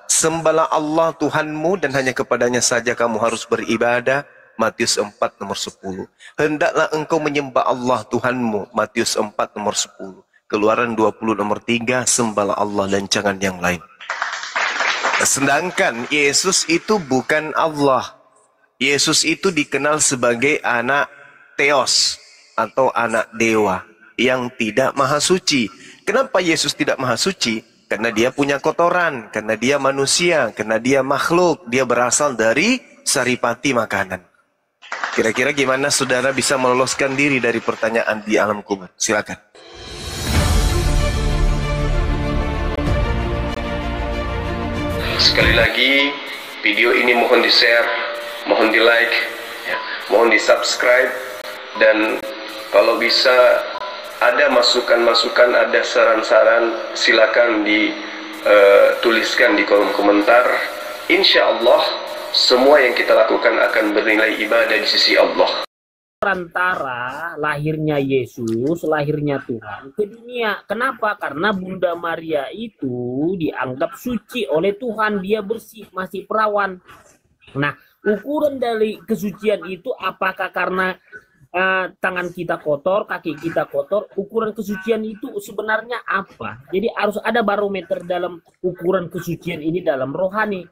Sembahlah Allah Tuhanmu dan hanya kepadanya saja kamu harus beribadah. Matius 4 nomor 10. Hendaklah engkau menyembah Allah Tuhanmu. Matius 4 nomor 10. Keluaran 20 nomor 3. Sembahlah Allah dan jangan yang lain. Sedangkan Yesus itu bukan Allah. Yesus itu dikenal sebagai anak Theos atau anak dewa yang tidak maha suci. Kenapa Yesus tidak maha suci? Karena dia punya kotoran, karena dia manusia, karena dia makhluk, dia berasal dari saripati makanan. Kira-kira gimana saudara bisa meloloskan diri dari pertanyaan di alam kubur? Silakan. Sekali lagi, video ini mohon di-share, mohon di-like, ya, mohon di-subscribe, dan kalau bisa ada masukan-masukan, ada saran-saran, silakan dituliskan di kolom komentar. Insya Allah semua yang kita lakukan akan bernilai ibadah di sisi Allah. Antara lahirnya Yesus, lahirnya Tuhan ke dunia. Kenapa? Karena Bunda Maria itu dianggap suci oleh Tuhan. Dia bersih, masih perawan. Nah, ukuran dari kesucian itu apakah karena tangan kita kotor, kaki kita kotor? Ukuran kesucian itu sebenarnya apa? Jadi harus ada barometer dalam ukuran kesucian ini dalam rohani.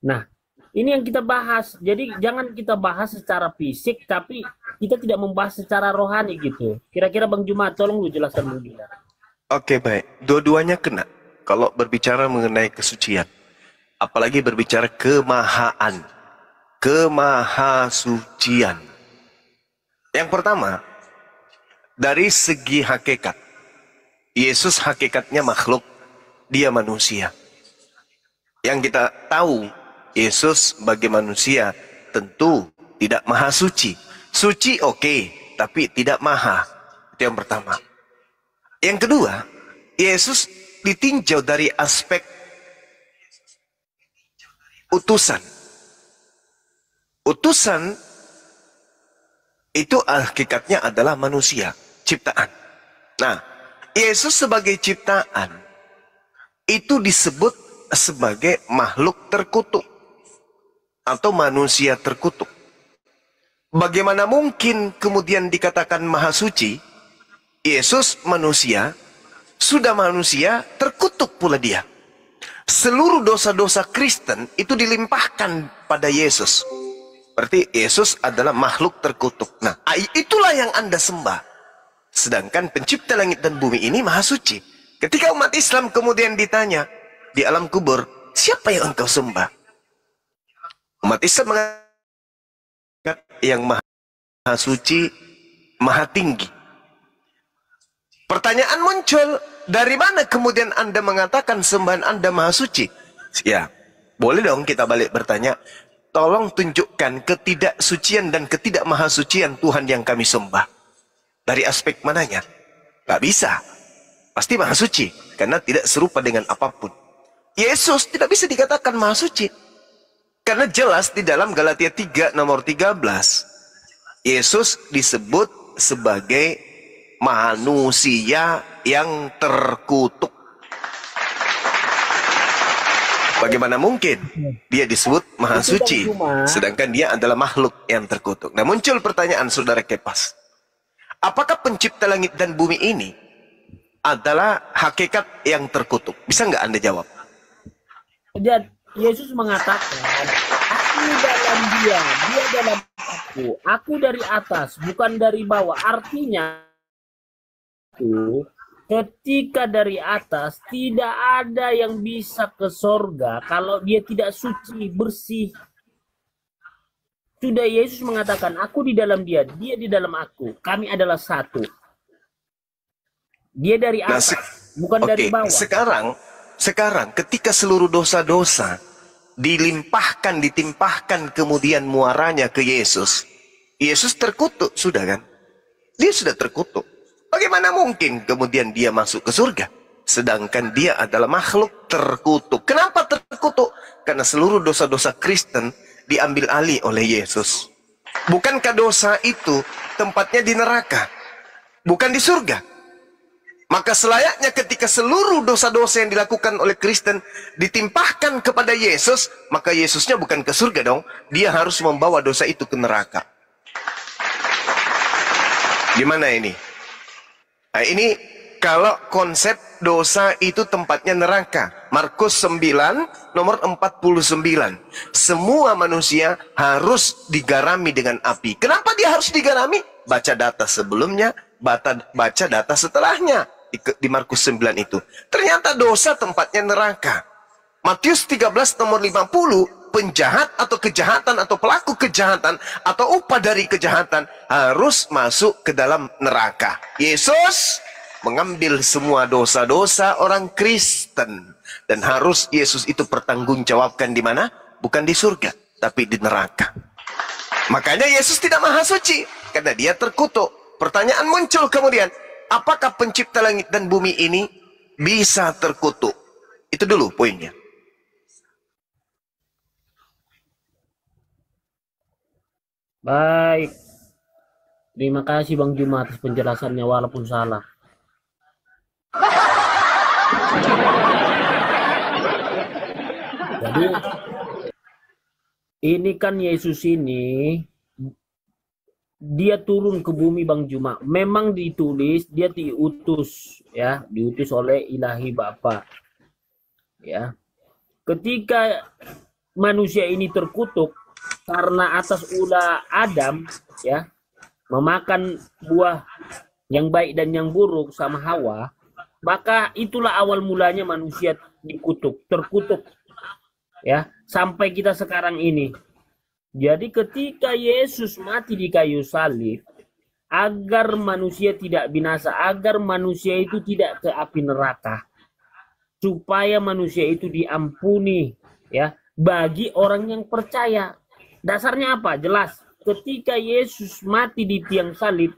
Nah, ini yang kita bahas. Jadi jangan kita bahas secara fisik, tapi kita tidak membahas secara rohani gitu. Kira-kira Bang Jumat, tolong lu jelaskan Bang Jumat. Oke, baik. Dua-duanya kena. Kalau berbicara mengenai kesucian, apalagi berbicara kemahaan, kemahasucian. Yang pertama, dari segi hakikat, Yesus hakikatnya makhluk, dia manusia. Yang kita tahu, Yesus sebagai manusia tentu tidak maha suci. Suci oke, tapi tidak maha. Itu yang pertama. Yang kedua, Yesus ditinjau dari aspek utusan. Utusan itu hakikatnya adalah manusia, ciptaan. Nah, Yesus sebagai ciptaan itu disebut sebagai makhluk terkutuk atau manusia terkutuk. Bagaimana mungkin kemudian dikatakan maha suci? Yesus manusia, sudah manusia, terkutuk pula dia. Seluruh dosa-dosa Kristen itu dilimpahkan pada Yesus. Berarti Yesus adalah makhluk terkutuk. Nah, itulah yang Anda sembah. Sedangkan pencipta langit dan bumi ini maha suci. Ketika umat Islam kemudian ditanya di alam kubur, siapa yang engkau sembah? Umat Islam mengatakan yang maha suci, maha tinggi. Pertanyaan muncul, dari mana kemudian Anda mengatakan sembahan Anda maha suci? Ya, boleh dong kita balik bertanya, tolong tunjukkan ketidaksucian dan ketidakmahasucian Tuhan yang kami sembah. Dari aspek mananya? Gak bisa. Pasti maha suci. Karena tidak serupa dengan apapun. Yesus tidak bisa dikatakan maha suci. Karena jelas di dalam Galatia 3 nomor 13. Yesus disebut sebagai manusia yang terkutuk. Bagaimana mungkin dia disebut maha suci, sedangkan dia adalah makhluk yang terkutuk? Nah, muncul pertanyaan saudara Kepas. Apakah pencipta langit dan bumi ini adalah hakikat yang terkutuk? Bisa nggak Anda jawab? Dan Yesus mengatakan, aku dalam dia dalam aku dari atas, bukan dari bawah. Artinya, ketika dari atas tidak ada yang bisa ke sorga kalau dia tidak suci, bersih. Sudah Yesus mengatakan, aku di dalam dia di dalam aku. Kami adalah satu. Dia dari atas, bukan dari bawah. Sekarang ketika seluruh dosa-dosa ditimpahkan kemudian muaranya ke Yesus, Yesus terkutuk sudah kan? Dia sudah terkutuk. Bagaimana mungkin kemudian dia masuk ke surga? Sedangkan dia adalah makhluk terkutuk. Kenapa terkutuk? Karena seluruh dosa-dosa Kristen diambil alih oleh Yesus. Bukankah dosa itu tempatnya di neraka? Bukan di surga? Maka selayaknya ketika seluruh dosa-dosa yang dilakukan oleh Kristen ditimpahkan kepada Yesus, maka Yesusnya bukan ke surga dong. Dia harus membawa dosa itu ke neraka. Gimana ini? Nah, ini kalau konsep dosa itu tempatnya neraka. Markus 9 nomor 49. Semua manusia harus digarami dengan api. Kenapa dia harus digarami? Baca data sebelumnya, baca data setelahnya. Di Markus 9 itu. Ternyata dosa tempatnya neraka. Matius 13 nomor 50. Penjahat atau kejahatan atau pelaku kejahatan atau upah dari kejahatan harus masuk ke dalam neraka. Yesus mengambil semua dosa-dosa orang Kristen. Dan harus Yesus itu pertanggungjawabkan di mana? Bukan di surga, tapi di neraka. Makanya Yesus tidak maha suci, karena dia terkutuk. Pertanyaan muncul kemudian, apakah pencipta langit dan bumi ini bisa terkutuk? Itu dulu poinnya. Baik. Terima kasih Bang Juma atas penjelasannya walaupun salah. Jadi ini kan Yesus ini dia turun ke bumi Bang Juma. Memang ditulis dia diutus ya, diutus oleh Ilahi Bapa. Ya. Ketika manusia ini terkutuk karena atas ulah Adam ya memakan buah yang baik dan yang buruk sama Hawa, maka itulah awal mulanya manusia dikutuk, terkutuk ya sampai kita sekarang ini. Jadi ketika Yesus mati di kayu salib agar manusia tidak binasa, agar manusia itu tidak ke api neraka, supaya manusia itu diampuni ya bagi orang yang percaya. Dasarnya apa? Jelas. Ketika Yesus mati di tiang salib,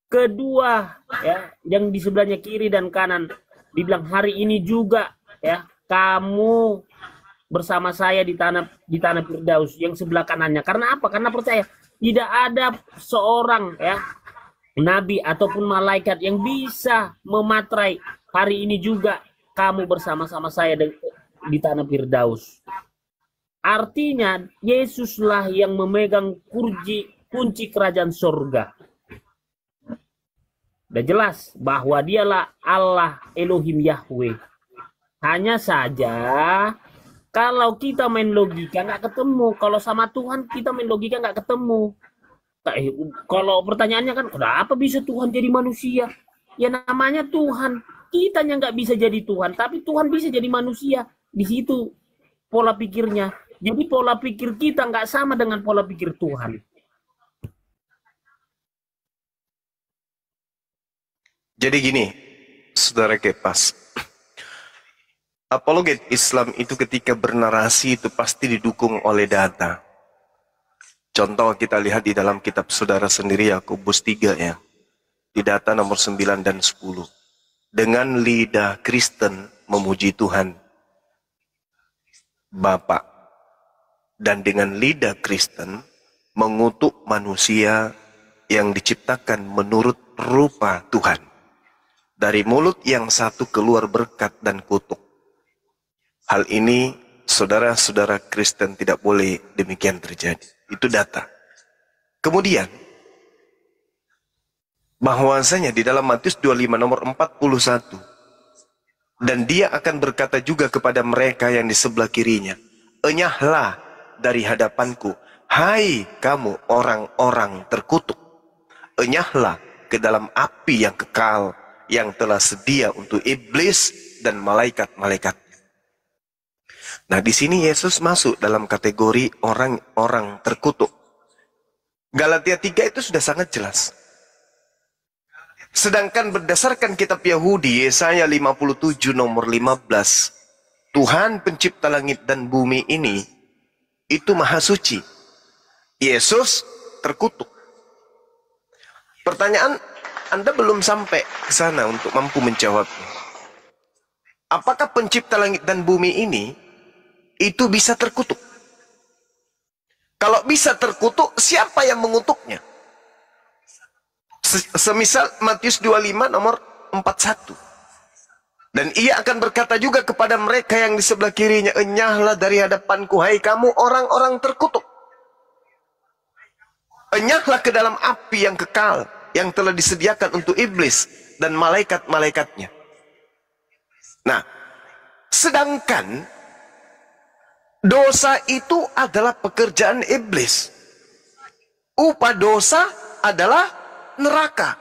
kedua ya yang di sebelahnya kiri dan kanan dibilang hari ini juga ya kamu bersama saya di tanah Firdaus yang sebelah kanannya. Karena apa? Karena percaya. Tidak ada seorang ya nabi ataupun malaikat yang bisa mematrai hari ini juga kamu bersama-sama saya di tanah Firdaus. Artinya Yesuslah yang memegang kunci kerajaan surga. Sudah jelas bahwa dialah Allah Elohim Yahweh. Hanya saja kalau kita main logika nggak ketemu. Kalau sama Tuhan kita main logika nggak ketemu. Kalau pertanyaannya kan kenapa bisa Tuhan jadi manusia? Ya namanya Tuhan. Kitanya nggak bisa jadi Tuhan, tapi Tuhan bisa jadi manusia. Di situ pola pikirnya. Jadi pola pikir kita nggak sama dengan pola pikir Tuhan. Jadi gini, saudara Kepas, apologet Islam itu ketika bernarasi itu pasti didukung oleh data. Contoh kita lihat di dalam kitab saudara sendiri Yakobus 3 ya. Di data nomor 9 dan 10. Dengan lidah Kristen memuji Tuhan Bapa. Dan dengan lidah Kristen mengutuk manusia yang diciptakan menurut rupa Tuhan. Dari mulut yang satu keluar berkat dan kutuk. Hal ini saudara-saudara Kristen tidak boleh demikian terjadi. Itu data. Kemudian, bahwasanya di dalam Matius 25 nomor 41. Dan dia akan berkata juga kepada mereka yang di sebelah kirinya. Enyahlah dari hadapanku, hai kamu orang-orang terkutuk. Enyahlah ke dalam api yang kekal, yang telah sedia untuk iblis dan malaikat-malaikatnya. Nah, di sini Yesus masuk dalam kategori orang-orang terkutuk. Galatia 3 itu sudah sangat jelas. Sedangkan berdasarkan kitab Yahudi, Yesaya 57 nomor 15, Tuhan pencipta langit dan bumi ini, itu maha suci. Yesus terkutuk. Pertanyaan, Anda belum sampai ke sana untuk mampu menjawabnya. Apakah pencipta langit dan bumi ini itu bisa terkutuk? Kalau bisa terkutuk, siapa yang mengutuknya? Semisal Matius 25 nomor 41. Dan ia akan berkata juga kepada mereka yang di sebelah kirinya, enyahlah dari hadapanku, hai kamu orang-orang terkutuk. Enyahlah ke dalam api yang kekal, yang telah disediakan untuk iblis dan malaikat-malaikatnya. Nah, sedangkan dosa itu adalah pekerjaan iblis. Upah dosa adalah neraka.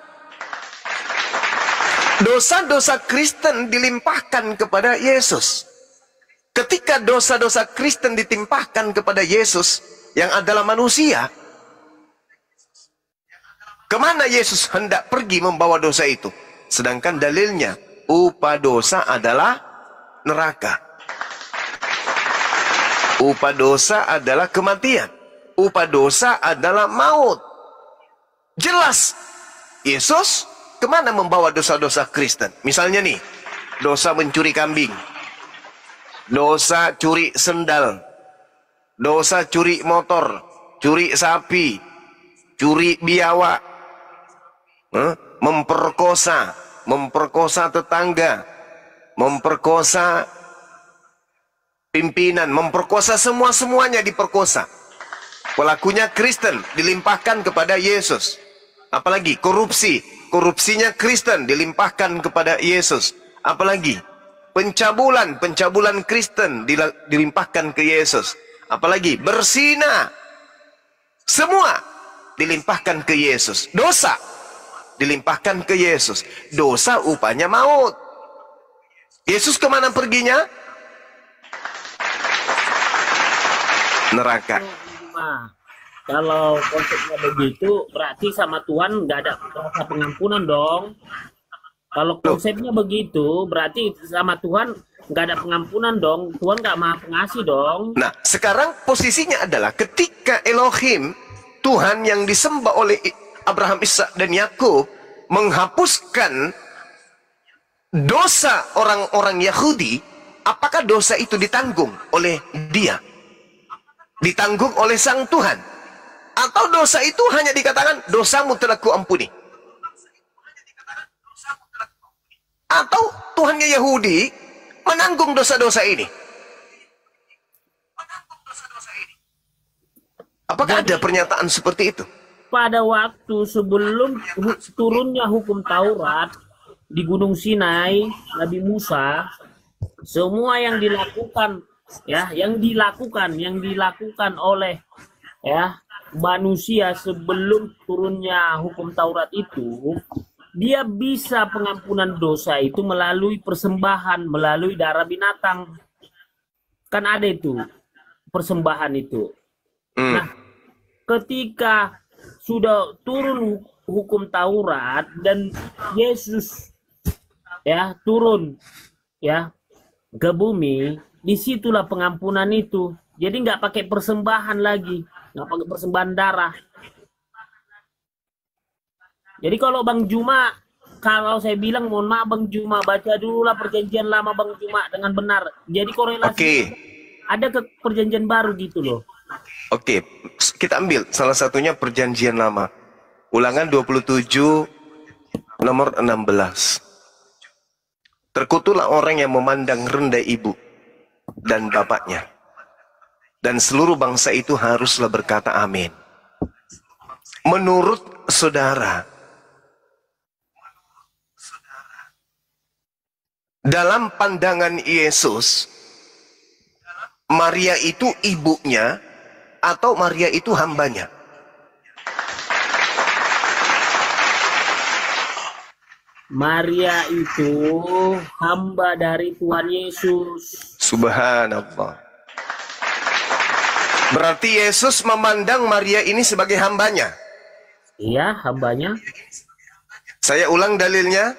Dosa-dosa Kristen dilimpahkan kepada Yesus. Ketika dosa-dosa Kristen ditimpahkan kepada Yesus yang adalah manusia, kemana Yesus hendak pergi membawa dosa itu? Sedangkan dalilnya, upah dosa adalah neraka. Upah dosa adalah kematian. Upah dosa adalah maut. Jelas, Yesus kemana membawa dosa-dosa Kristen? Misalnya nih, dosa mencuri kambing, dosa curi sendal, dosa curi motor, curi sapi, curi biawak, memperkosa tetangga, memperkosa pimpinan, memperkosa semuanya diperkosa. Pelakunya Kristen dilimpahkan kepada Yesus. Apalagi korupsi, korupsinya Kristen dilimpahkan kepada Yesus. Apalagi pencabulan Kristen dilimpahkan ke Yesus. Apalagi berzina, semua dilimpahkan ke Yesus. Dosa dilimpahkan ke Yesus. Dosa upahnya maut. Yesus kemana perginya? Neraka. Nah, kalau konsepnya begitu, berarti sama Tuhan nggak ada rasa pengampunan dong. Kalau konsepnya begitu, berarti sama Tuhan nggak ada pengampunan dong. Tuhan nggak maha pengasih dong. Nah, sekarang posisinya adalah ketika Elohim, Tuhan yang disembah oleh Abraham, Ishak, dan Yakub, menghapuskan dosa orang-orang Yahudi, apakah dosa itu ditanggung oleh dia? Ditanggung oleh sang Tuhan? Atau dosa itu hanya dikatakan, dosamu telah kuampuni? Atau Tuhannya Yahudi menanggung dosa-dosa ini? Apakah ada pernyataan seperti itu? Pada waktu sebelum turunnya hukum Taurat di Gunung Sinai, Nabi Musa, semua yang dilakukan, ya, yang dilakukan oleh, ya, manusia sebelum turunnya hukum Taurat itu, dia bisa pengampunan dosa itu melalui persembahan, melalui darah binatang. Kan ada itu persembahan itu. Nah, ketika sudah turun hukum Taurat dan Yesus, ya, turun, ya, ke bumi, disitulah pengampunan itu. Jadi nggak pakai persembahan lagi, nggak pakai persembahan darah. Jadi kalau Bang Juma, kalau saya bilang mohon maaf Bang Juma, baca dulu lah perjanjian lama Bang Juma dengan benar. Jadi korelasi ada ke perjanjian baru gitu loh. Oke, kita ambil salah satunya perjanjian lama. Ulangan 27 nomor 16. Terkutuklah orang yang memandang rendah ibu dan bapaknya. Dan seluruh bangsa itu haruslah berkata amin. Menurut saudara, dalam pandangan Yesus, Maria itu ibunya atau Maria itu hambanya? Maria itu hamba dari Tuhan Yesus. Subhanallah. Berarti Yesus memandang Maria ini sebagai hambanya? Iya, hambanya. Saya ulang dalilnya.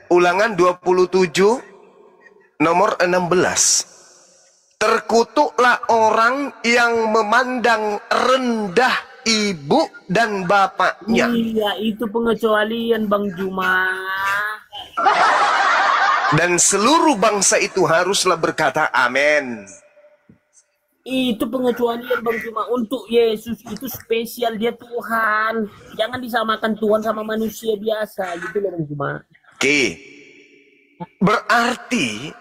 Ulangan 27 nomor 16. Terkutuklah orang yang memandang rendah ibu dan bapaknya. Iya, itu pengecualian Bang Juma. Dan seluruh bangsa itu haruslah berkata amin. Itu pengecualian Bang Juma. Untuk Yesus itu spesial, dia Tuhan. Jangan disamakan Tuhan sama manusia biasa gitu loh Bang Juma. Oke. Berarti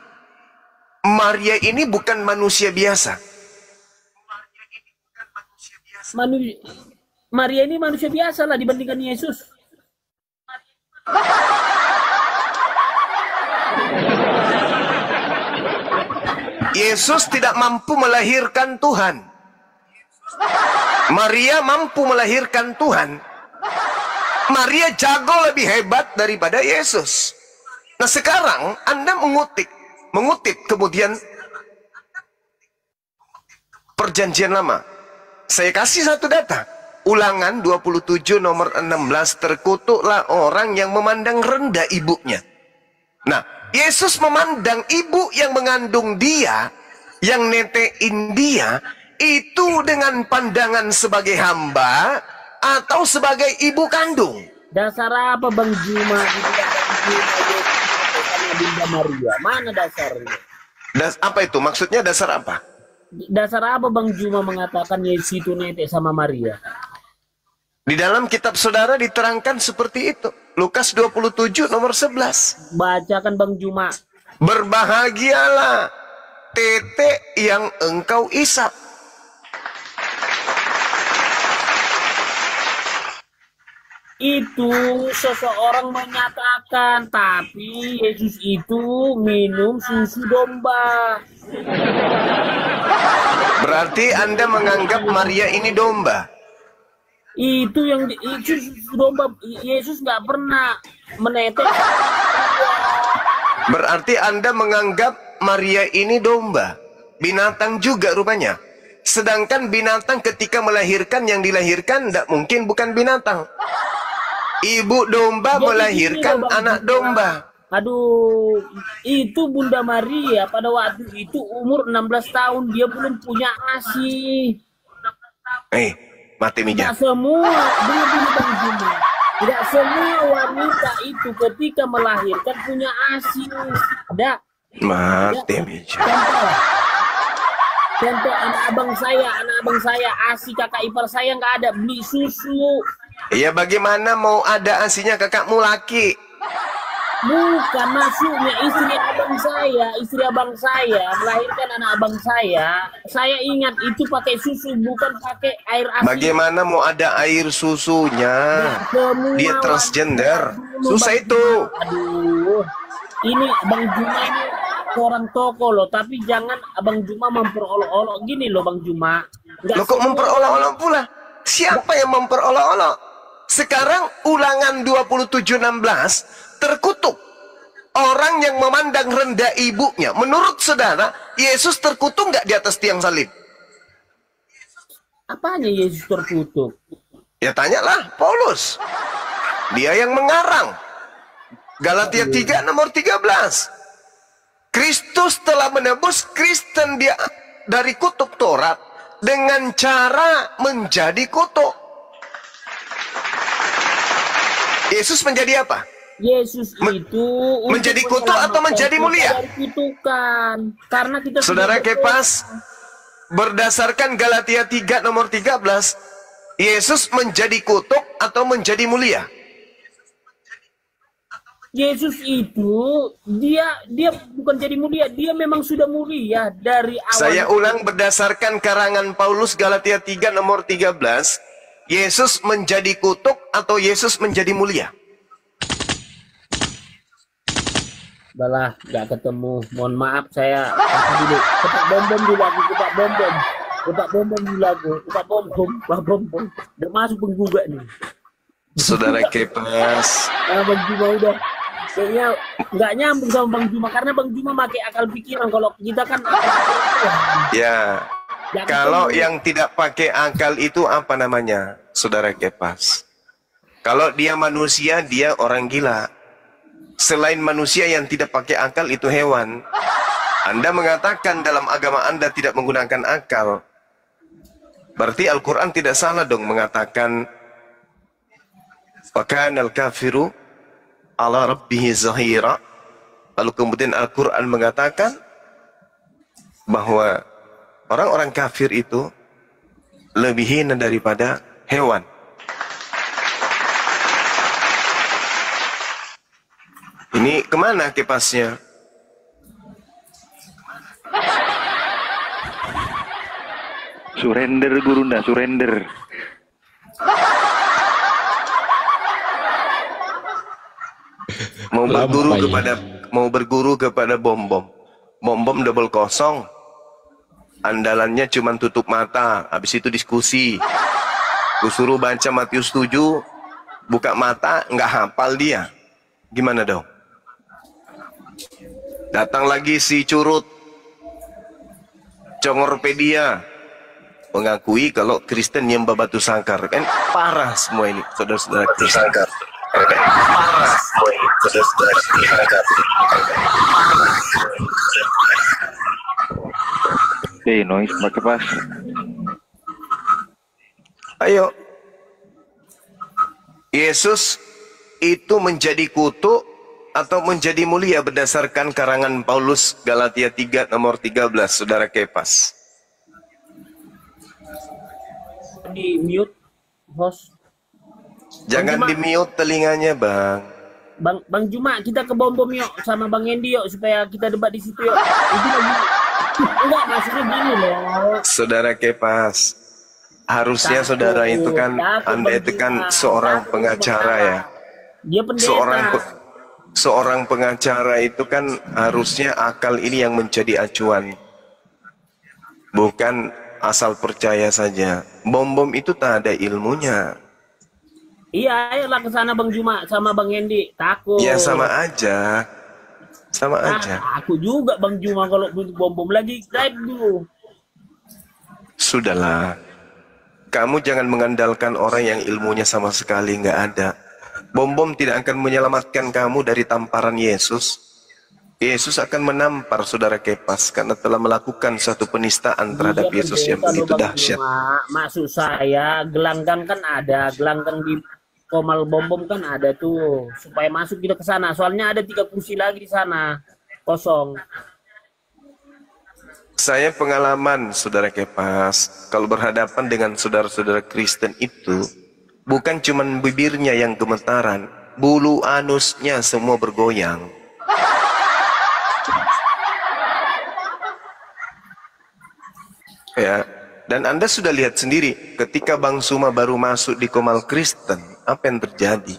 Maria ini bukan manusia biasa. Maria ini manusia biasa lah dibandingkan Yesus. Yesus tidak mampu melahirkan Tuhan. Maria mampu melahirkan Tuhan. Maria jago lebih hebat daripada Yesus. Nah sekarang Anda mengutip kemudian Perjanjian Lama. Saya kasih satu data. Ulangan 27 nomor 16, terkutuklah orang yang memandang rendah ibunya. Nah, Yesus memandang ibu yang mengandung dia, yang netein dia, itu dengan pandangan sebagai hamba atau sebagai ibu kandung. Dasar apa Bang Juma itu Bunda Maria? Mana dasarnya? Apa itu? Maksudnya dasar apa? Dasar apa Bang Juma mengatakan Yesus itu netek sama Maria? Di dalam kitab saudara diterangkan seperti itu. Lukas 27 nomor 11. Bacakan Bang Juma. Berbahagialah tete yang engkau isap. Itu seseorang menyatakan, tapi Yesus itu minum susu domba. Berarti Anda menganggap Maria ini domba. Itu yang itu susu domba. Yesus nggak pernah menetes. Berarti Anda menganggap Maria ini domba. Binatang juga rupanya. Sedangkan binatang ketika melahirkan, yang dilahirkan tidak mungkin bukan binatang. Ibu domba Jadi melahirkan gini loh, Bang anak Juma. domba. Aduh, itu Bunda Maria pada waktu itu umur 16 tahun, dia belum punya ASI. Mati mija. Tidak semua, dulu Bang Juma. Tidak semua wanita itu ketika melahirkan punya ASI. Tidak. Mati mija. Contoh anak abang saya, ASI kakak ipar saya nggak ada, beli susu. Ya bagaimana mau ada asinya kakakmu laki? Bukan, masuknya istri abang saya melahirkan anak abang saya. Saya ingat itu pakai susu, bukan pakai air ASI. Bagaimana mau ada air susunya? Dia transgender. Susah itu. Aduh, ini Bang Juma ini orang toko loh, tapi jangan Abang Juma memperolok-olok gini loh Bang Juma. Lo kok memperolok-olok pula? Siapa yang memperolok-olok? Sekarang Ulangan 27:16 terkutuk orang yang memandang rendah ibunya. Menurut saudara, Yesus terkutuk nggak di atas tiang salib? Apanya Yesus terkutuk? Ya tanyalah Paulus. Dia yang mengarang. Galatia 3 nomor 13. Kristus telah menebus Kristen dia dari kutuk Taurat dengan cara menjadi kutuk. Yesus menjadi apa? Yesus itu menjadi kutuk atau menjadi mulia? Dari kutukan. Karena kita Saudara Kepas, berdasarkan Galatia 3 nomor 13, Yesus menjadi kutuk atau menjadi mulia? Yesus itu dia bukan jadi mulia, dia memang sudah mulia dari awal. Saya ulang berdasarkan karangan Paulus Galatia 3 nomor 13, Yesus menjadi kutuk atau Yesus menjadi mulia? Balah, nggak ketemu. Mohon maaf saya dulu. Kepak bom dulu aku, kepak bom dulu aku, kepak bom. Udah masuk penggugat nih. Saudara Kepas. Bang Juma udah kayaknya nggak nyambung sama Bang Juma karena Bang Juma pakai akal pikiran, kalau kita kan Ya. Kalau yang tidak pakai akal itu apa namanya, Saudara Kepas? Kalau dia manusia, dia orang gila. Selain manusia yang tidak pakai akal itu hewan. Anda mengatakan dalam agama Anda tidak menggunakan akal. Berarti Al-Quran tidak salah dong mengatakan wa kana al-kafiru ala rabbihi zahira. Lalu kemudian Al-Quran mengatakan bahwa orang-orang kafir itu lebih hina daripada hewan. Ini kemana kipasnya? Surrender Gurunda, surrender. Mau berguru kepada Bom-Bom. Bom-Bom double kosong. Andalannya cuma tutup mata, habis itu diskusi. Kusuruh baca Matius 7, buka mata nggak hafal dia. Gimana dong? Datang lagi si Curut, Congorpedia, mengakui kalau Kristen nyembah batu sangkar. Kan parah semua ini, saudara-saudara Kristen. Parah semua ini, saudara-saudara Kristen. Noise pakai pas. Ayo, Yesus itu menjadi kutuk atau menjadi mulia berdasarkan karangan Paulus Galatia 3 nomor 13, saudara Kepas. Di mute, host. Jangan di mute telinganya, Bang. Bang Juma, kita ke Bom-Bom yuk sama Bang Endi yuk supaya kita debat di situ yuk. Itu lagi. Enggak, maksudnya gini loh. Saudara Kepas, harusnya saudara itu kan, Anda itu kan seorang pengacara ya. Dia pendeta. Seorang pengacara itu kan harusnya akal ini yang menjadi acuan. Bukan asal percaya saja. Bom-Bom itu tak ada ilmunya. Iya, ayolah ke sana Bang Juma sama Bang Endi. Takut. Ya sama aja. Sama aja. Aku juga Bang Juma kalau Bom-Bom lagi live dulu. Sudahlah. Kamu jangan mengandalkan orang yang ilmunya sama sekali nggak ada. Bom-Bom tidak akan menyelamatkan kamu dari tamparan Yesus. Yesus akan menampar saudara Kepas karena telah melakukan suatu penistaan terhadap Yesus yang begitu dahsyat. Maksud saya, gelanggang kan ada, gelanggang di Komal Bom-Bom kan ada tuh, supaya masuk kita ke sana. Soalnya ada 3 kursi lagi di sana kosong. Saya pengalaman saudara Kepas, kalau berhadapan dengan saudara-saudara Kristen itu, bukan cuma bibirnya yang gemetaran, bulu anusnya semua bergoyang. Ya, dan Anda sudah lihat sendiri, ketika Bang Suma baru masuk di Komal Kristen, apa yang terjadi?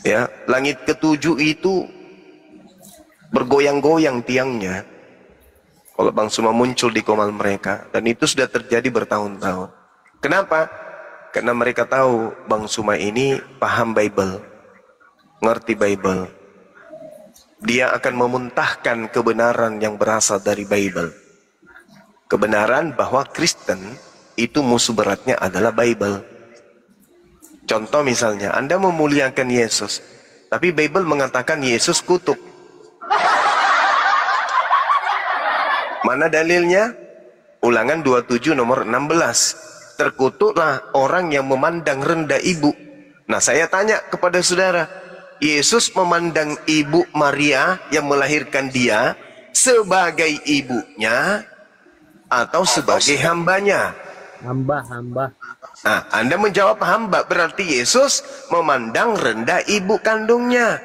Ya, langit ketujuh itu bergoyang-goyang tiangnya. Kalau Bang Suma muncul di Komal mereka, dan itu sudah terjadi bertahun-tahun. Kenapa? Karena mereka tahu Bang Suma ini paham Bible, ngerti Bible. Dia akan memuntahkan kebenaran yang berasal dari Bible. Kebenaran bahwa Kristen itu musuh beratnya adalah Bible. Contoh misalnya, Anda memuliakan Yesus, tapi Bible mengatakan Yesus kutuk. Mana dalilnya? Ulangan 27 nomor 16. Terkutuklah orang yang memandang rendah ibu. Nah, saya tanya kepada saudara, Yesus memandang ibu Maria yang melahirkan dia sebagai ibunya atau sebagai hambanya? Hamba. Nah, Anda menjawab hamba, berarti Yesus memandang rendah ibu kandungnya.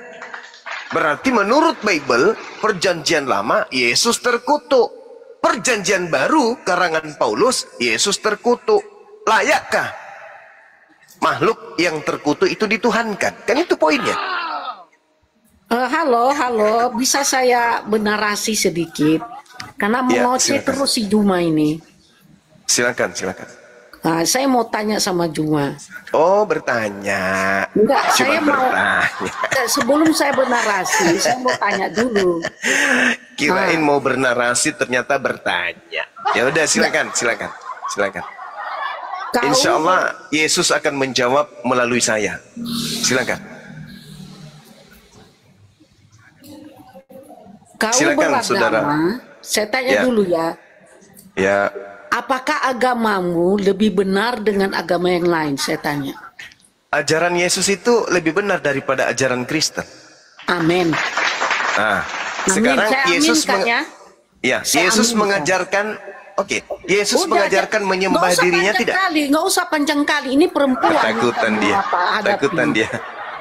Berarti menurut Bible, perjanjian lama, Yesus terkutuk. Perjanjian baru, karangan Paulus, Yesus terkutuk. Layakkah makhluk yang terkutuk itu dituhankan? Kan itu poinnya. Halo, bisa saya bernarasi sedikit? Karena mengoceh terus si Juma ini. Silakan. Nah, saya mau tanya sama Juma. Oh, bertanya. Enggak, Cuma saya bertanya. sebelum saya bernarasi, saya mau tanya dulu. Kirain mau bernarasi, ternyata bertanya. Ya udah, silakan. Insya Allah Yesus akan menjawab melalui saya. Silakan. Silakan, saudara. Saya tanya dulu ya. Ya. Apakah agamamu lebih benar dengan agama yang lain? Saya tanya. Ajaran Yesus itu lebih benar daripada ajaran Kristen. Amin. Nah, sekarang Yesus Yesus mengajarkan, Yesus mengajarkan menyembah dirinya tidak? Nggak usah panjang kali. Ini perempuan.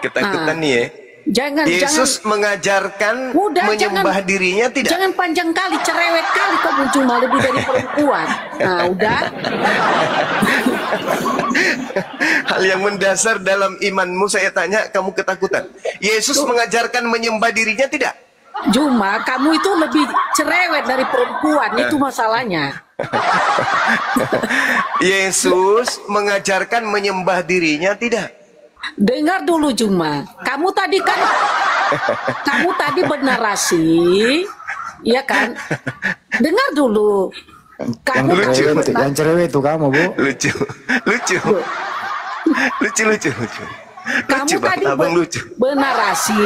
Ketakutan dia. Yesus mengajarkan Udah, menyembah dirinya tidak? Jangan panjang kali, cerewet kali kamu, cuma lebih dari perempuan. Nah, udah. Hal yang mendasar dalam imanmu saya tanya, kamu ketakutan. Yesus mengajarkan menyembah dirinya tidak? Cuma kamu itu lebih cerewet dari perempuan, itu masalahnya. Yesus mengajarkan menyembah dirinya tidak? Dengar dulu Juma, kamu tadi bernarasi, iya kan? Dengar dulu. Kamu yang cerewet itu kamu, Bu. Lucu. Kamu tadi lucu. bernarasi.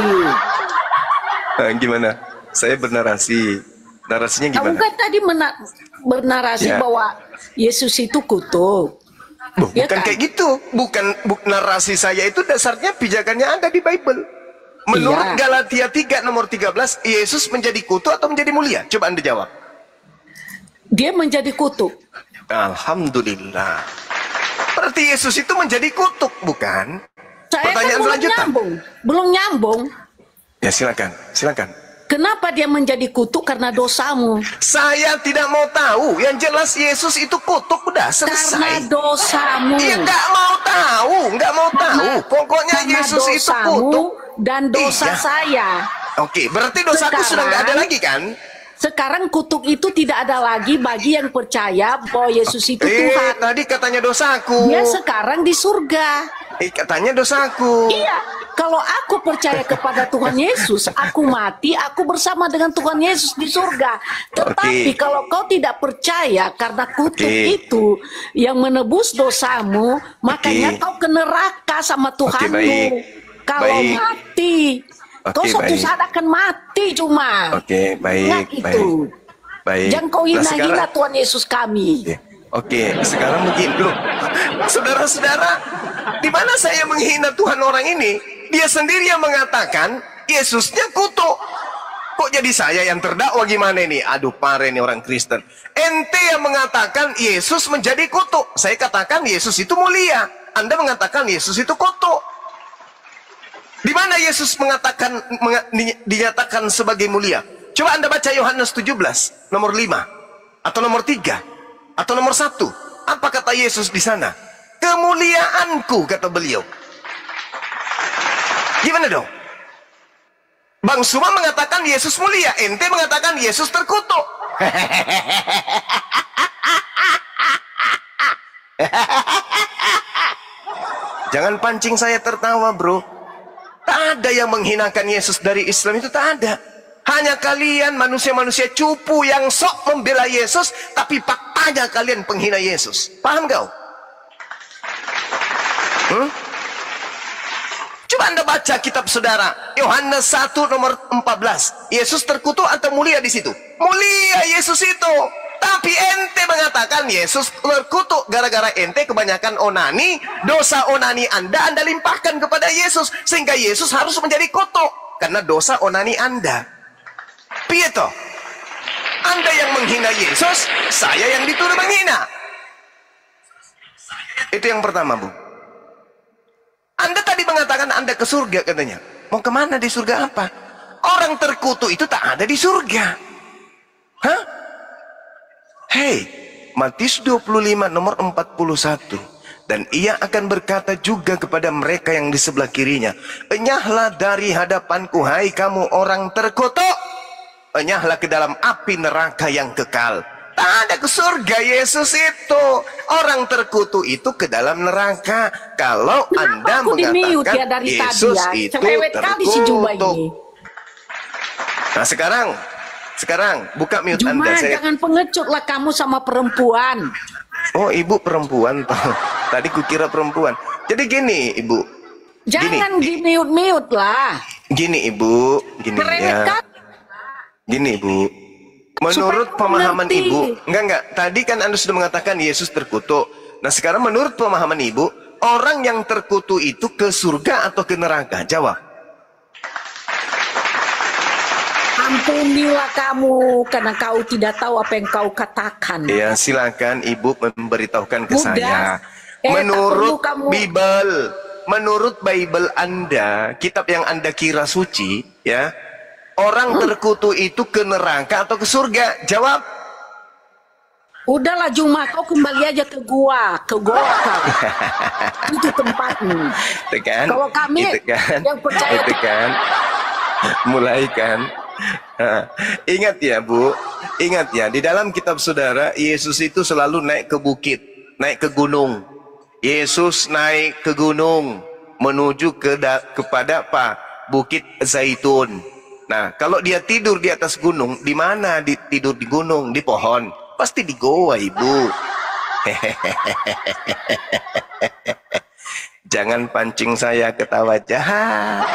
Gimana? Saya bernarasi. Narasinya gimana? Kamu kan tadi bernarasi Ya. bahwa Yesus itu kutuk. Bukan Ya kan? kayak gitu. Bukan narasi saya itu dasarnya pijakannya ada di Bible. Menurut Iya. Galatia 3 nomor 13, Yesus menjadi kutuk atau menjadi mulia? Coba Anda jawab. Dia menjadi kutuk. Alhamdulillah. Berarti Yesus itu menjadi kutuk, bukan? Saya Pertanyaan kan selanjutnya. belum nyambung. Ya silakan. Kenapa dia menjadi kutuk? Karena dosamu. Saya tidak mau tahu. Yang jelas Yesus itu kutuk, udah Karena selesai. dosamu. Iya, nggak mau tahu. Pokoknya Karena Yesus itu dosamu kutuk. dan dosa Iya. saya. Oke, berarti dosaku sudah nggak ada lagi kan? Sekarang kutuk itu tidak ada lagi bagi yang percaya bahwa Yesus itu Tuhan. Tadi katanya dosaku. Dia sekarang di surga. Katanya dosaku. Iya, kalau aku percaya kepada Tuhan Yesus, aku mati, aku bersama dengan Tuhan Yesus di surga. Tetapi kalau kau tidak percaya karena kutuk itu yang menebus dosamu, makanya kau ke neraka sama Tuhanmu. baik. Kalau Baik. mati, kau suatu baik. saat akan mati cuma. Oke, Ingat baik. itu. Baik. Jangan kau hina-hina sekarang- Tuhan Yesus kami. Oke, sekarang begini loh. Saudara-saudara, di mana saya menghina Tuhan orang ini? Dia sendiri yang mengatakan Yesusnya kutuk. Kok jadi saya yang terdakwa gimana ini? Aduh, pare nih orang Kristen. Ente yang mengatakan Yesus menjadi kutuk. Saya katakan Yesus itu mulia. Anda mengatakan Yesus itu kutuk. Di mana Yesus dinyatakan sebagai mulia? Coba Anda baca Yohanes 17, nomor 5, atau nomor 3, atau nomor 1. Apa kata Yesus di sana? Kemuliaanku, kata beliau. Gimana dong? Bang Suma mengatakan Yesus mulia, ente mengatakan Yesus terkutuk. Jangan pancing saya tertawa, bro. Tak ada yang menghinakan Yesus dari Islam, itu tak ada. Hanya kalian manusia-manusia cupu yang sok membela Yesus, tapi faktanya kalian penghina Yesus. Paham kau? Coba Anda baca kitab saudara, Yohanes 1 nomor 14. Yesus terkutuk atau mulia di situ? Mulia Yesus itu. Tapi ente mengatakan Yesus terkutuk gara-gara ente kebanyakan onani, dosa onani Anda limpahkan kepada Yesus, sehingga Yesus harus menjadi kutuk karena dosa onani Anda. Piyeto, Anda yang menghina Yesus, saya yang dituduh menghina. Itu yang pertama, Bu. Anda tadi mengatakan Anda ke surga katanya. Mau kemana di surga apa? Orang terkutuk itu tak ada di surga. Hah? Hei, Matius 25 nomor 41. Dan ia akan berkata juga kepada mereka yang di sebelah kirinya, enyahlah dari hadapanku, hai kamu orang terkutuk. Enyahlah ke dalam api neraka yang kekal. Tak ada ke surga Yesus itu. Orang terkutuk itu ke dalam neraka. Kalau Anda aku di-mute mengatakan ya dari Yesus tadi ya? itu Cerewet kali si Juma terkutuk. ini. Nah sekarang buka mute Juma, Anda. jangan pengecut lah kamu sama perempuan. Oh, ibu perempuan. Tadi kukira perempuan. Jadi gini, ibu. Jangan di-mute-mute lah. Gini, ibu. Gini Cerewet ya. kali. Gini, Bu. Menurut Supaya pemahaman mengerti. Ibu, enggak. Tadi kan Anda sudah mengatakan Yesus terkutuk. Nah, sekarang menurut pemahaman Ibu, orang yang terkutuk itu ke surga atau ke neraka? Jawab. Ampunilah kamu karena kau tidak tahu apa yang kau katakan. Ya, silakan Ibu memberitahukan ke Udah. saya. Tak perlu Menurut kamu. Bible, menurut Bible Anda, kitab yang Anda kira suci, ya, orang terkutuk itu ke neraka atau ke surga? Jawab. Udahlah Juma, kau kembali aja ke gua kau. Itu tempatmu. Itu kan? Kalau kami Itu kan? yang percaya Itu kan? Mulai kan? Ingat ya Bu, ingat ya, di dalam kitab saudara, Yesus itu selalu naik ke bukit, naik ke gunung. Yesus naik ke gunung menuju kepada apa? Bukit Zaitun. Nah, kalau dia tidur di atas gunung, di mana tidur di gunung? Di pohon. Pasti di goa, Ibu. Jangan pancing saya ketawa jahat.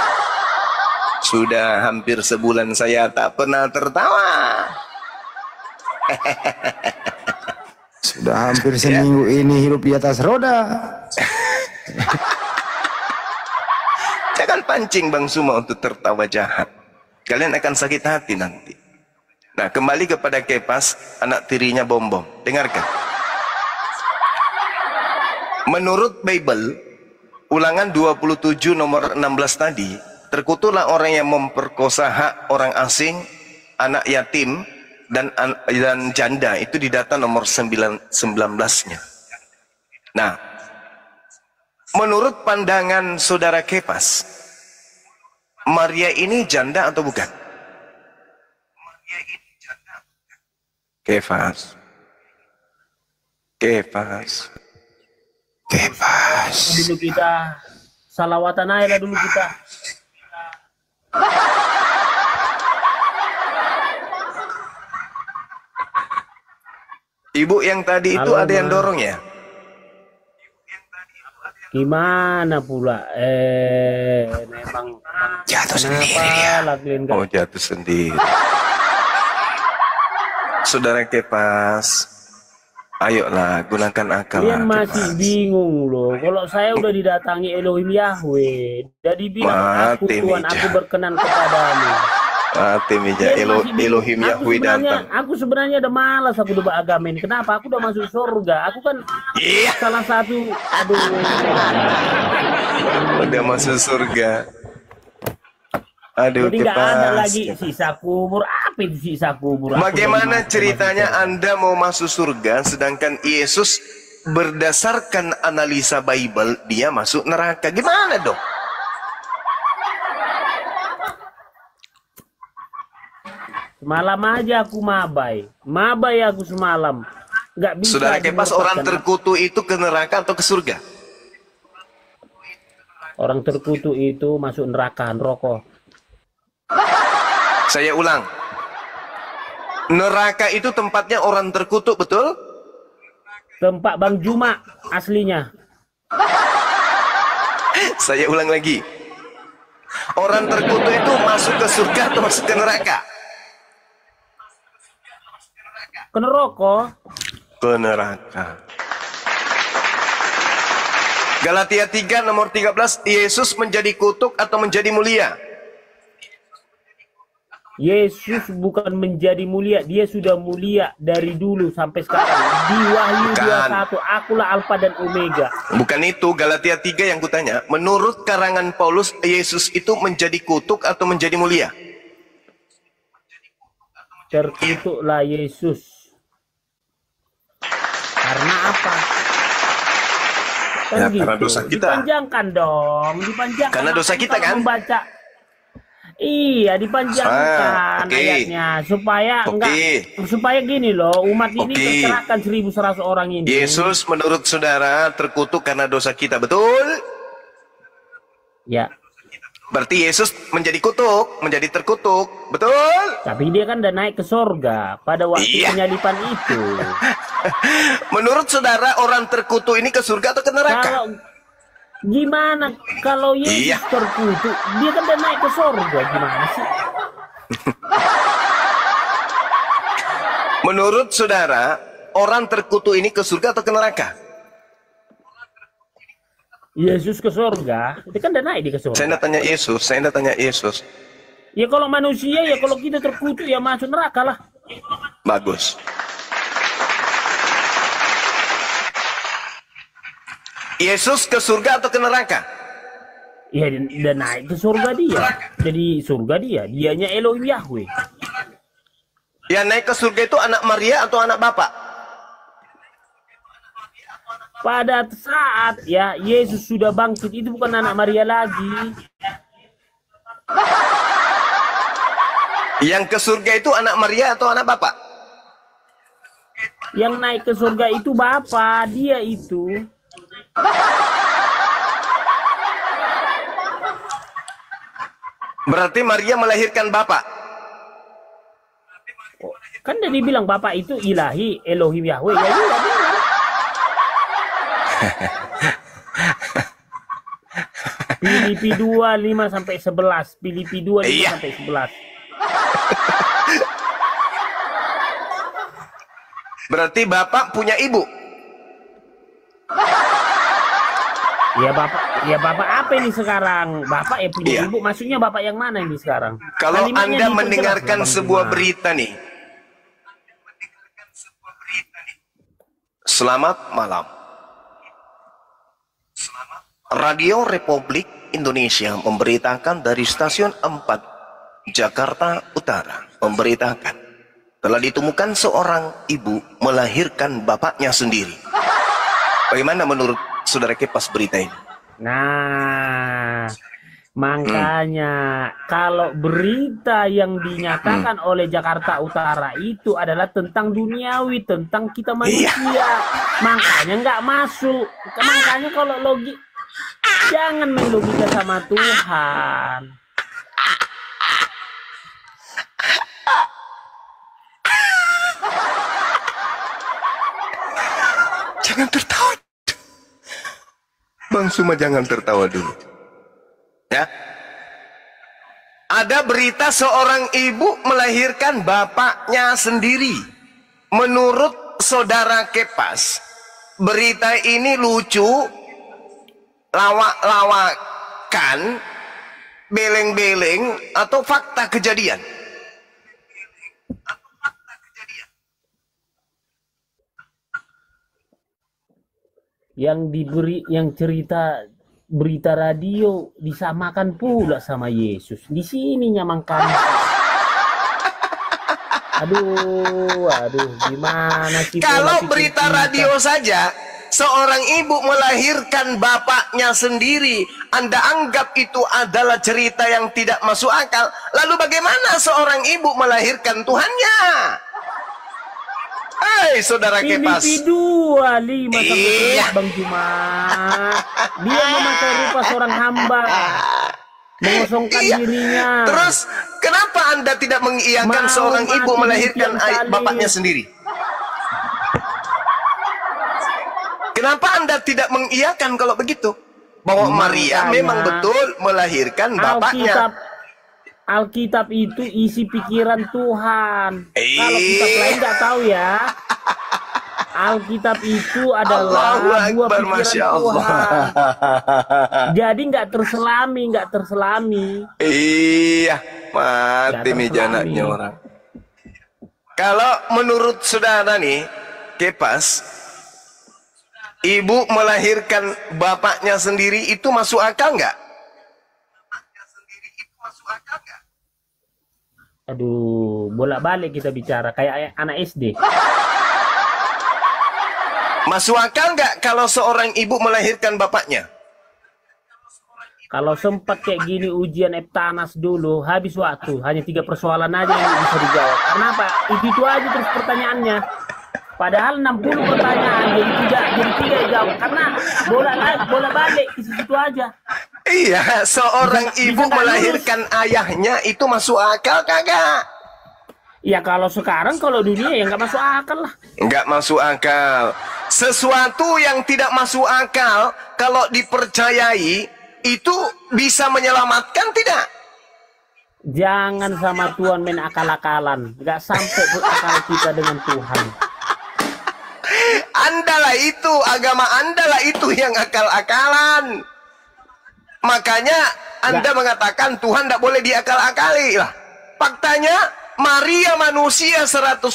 Sudah hampir sebulan saya tak pernah tertawa. Sudah hampir seminggu ini hidup di atas roda. Jangan pancing Bang Suma untuk tertawa jahat. Kalian akan sakit hati nanti. Nah, kembali kepada Kepas, anak tirinya Bom Bom. Dengarkan. Menurut Bible, Ulangan 27 nomor 16 tadi, terkutuklah orang yang memperkosa hak orang asing, anak yatim, dan janda. Itu di data nomor 19-nya. Nah, menurut pandangan saudara Kepas, Maria ini janda atau bukan? Kepas. Dulu kita salawatan aja lah dulu kita. Ibu yang tadi itu Halo, ada yang Ma. dorong ya? Gimana pula? Memang Jatuh sendiri kenapa dia. Oh, jatuh sendiri. Saudara Kepas, ayolah gunakan akal. Kalian masih bingung loh. Kalau saya udah didatangi Elohim Yahweh, jadi bilang aku Mati, Tuhan, Mija. aku berkenan kepadamu. Mati Mija, Kalian masih bingung. Elohim Yahweh datang. Aku sebenarnya udah malas aku udah beragamin. Kenapa? Aku udah masuk surga. Aku kan Iya, salah satu. Aduh. udah masuk surga. Aduh, Jadi nggak ada Kepas. lagi sisa kubur. Apa itu sisa kubur? Aku Bagaimana udah ceritanya masuk surga. Anda mau masuk surga, sedangkan Yesus berdasarkan analisa Bible, dia masuk neraka. Gimana dong? Semalam aja aku mabai aku semalam. Nggak bisa. Saudara Kepas, orang dilupakan. terkutuk itu ke neraka atau ke surga? Orang terkutuk itu masuk neraka, rokok. Saya ulang. Neraka itu tempatnya orang terkutuk, betul? Tempat Bang Juma aslinya. Saya ulang lagi. Orang terkutuk itu masuk ke surga atau masuk ke neraka? Kena rokok. Ke neraka. Galatia 3 nomor 13, Yesus menjadi kutuk atau menjadi mulia? Yesus bukan menjadi mulia, dia sudah mulia dari dulu sampai sekarang. Di Wahyu Bukan. 21, akulah Alfa dan Omega. Bukan itu, Galatia 3 yang kutanya. Menurut karangan Paulus, Yesus itu menjadi kutuk atau menjadi mulia? Terkutuklah Yesus. Karena apa? Kan Ya, karena dosa kita. Dipanjangkan dong, dipanjangkan. Karena dosa Makanya kita, kalau kan? Membaca. Iya, dipanjangkan Oke. ayatnya supaya enggak, supaya gini loh, umat ini Oke. tercerahkan 1.100 orang ini. Yesus menurut saudara terkutuk karena dosa kita, betul? Ya, Berarti Yesus menjadi kutuk, menjadi terkutuk, betul? tapi dia kan udah naik ke sorga pada waktu Iya. penyalipan itu. Menurut saudara orang terkutuk ini ke surga atau ke neraka? Kalau gimana kalau Yesus Iya. terkutuk, dia kan udah naik ke sorga, gimana sih? Menurut saudara orang terkutuk ini ke surga atau ke neraka? Yesus ke sorga, itu kan udah naik dia ke sorga. Saya tanya Yesus, saya tanya Yesus. Ya kalau manusia ya kalau kita terkutuk ya masuk neraka lah. Bagus. Yesus ke surga atau ke neraka? Ya dan naik ke surga dia. Jadi surga dia. Dianya Elohim Yahweh. Yang naik ke surga itu anak Maria atau anak Bapak? Pada saat ya Yesus sudah bangkit, itu bukan anak Maria lagi. Yang ke surga itu anak Maria atau anak Bapak? Yang naik ke surga itu Bapa, dia itu. Berarti Maria melahirkan Bapak. Kan dia bilang Bapak itu ilahi, Elohim Yahweh. Ya, iya, benar. Filipi 2, 5 sampai 11. Filipi 2, 5 Iya. sampai 11. Berarti Bapak punya ibu. Ya Bapak apa ini sekarang? Bapak ya punya Iya. ibu. Maksudnya Bapak yang mana ini sekarang? Kalau Kalimatnya Anda diperjelas, mendengarkan Bang sebuah Juma. berita nih. Selamat malam. Radio Republik Indonesia memberitakan dari stasiun 4 Jakarta Utara memberitakan telah ditemukan seorang ibu melahirkan bapaknya sendiri. Bagaimana menurut saudara Kepas berita ini? Nah, makanya kalau berita yang dinyatakan oleh Jakarta Utara itu adalah tentang duniawi, tentang kita manusia, makanya nggak masuk. Makanya kalau jangan main logika sama Tuhan. Jangan tertawa. Bang Suma jangan tertawa dulu. Ya. Ada berita seorang ibu melahirkan bapaknya sendiri. Menurut saudara Kepas, berita ini lucu, lawak-lawakan, beleng-beleng, atau fakta kejadian? Yang cerita berita radio disamakan pula sama Yesus. Di sini nyamangkan. Aduh, gimana sih? Kalau pola pikir berita kita? radio saja, seorang ibu melahirkan bapaknya sendiri, Anda anggap itu adalah cerita yang tidak masuk akal. Lalu bagaimana seorang ibu melahirkan Tuhannya? Hai, saudara Kepas. Filipi 2, 5 sampai Iya. Bang Juma. Dia memakai rupa seorang hamba, mengosongkan Iya. dirinya. Terus, kenapa Anda tidak mengiyakan Mau seorang ibu mati melahirkan tiap kali. bapaknya sendiri? Kenapa Anda tidak mengiyakan kalau begitu? Bahwa Maria Makanya memang betul melahirkan bapaknya. Alkitab itu isi pikiran Tuhan. Kalau kitab Iya. lain nggak tahu ya. Alkitab itu adalah Allahu buah Akbar, pikiran Masya Allah. Tuhan. Jadi nggak terselami. Iya, mati Nggak nih terselami. janaknya orang. Kalau menurut saudara nih, Kepas, ibu melahirkan bapaknya sendiri itu masuk akal nggak? Aduh, bolak-balik kita bicara kayak anak SD. Masuk akal nggak kalau seorang ibu melahirkan bapaknya? Kalau sempat kayak gini ujian Eptanas dulu, habis waktu. Hanya 3 persoalan aja yang bisa dijawab. Karena apa? Itu aja terus pertanyaannya. Padahal 60 pertanyaan, jadi tiga jawab. Karena bola balik di situ aja. Iya, seorang Bisa ibu nggak melahirkan ayahnya itu masuk akal kagak? Ya kalau sekarang, kalau dunia ya nggak masuk akal lah. Nggak masuk akal. Sesuatu yang tidak masuk akal kalau dipercayai itu bisa menyelamatkan tidak? Jangan sama Tuhan main akal-akalan. Nggak sampai akal kita dengan Tuhan. Andalah itu, agama Andalah itu yang akal-akalan. Makanya Anda mengatakan Tuhan tidak boleh diakal-akali lah. Faktanya Maria manusia 100%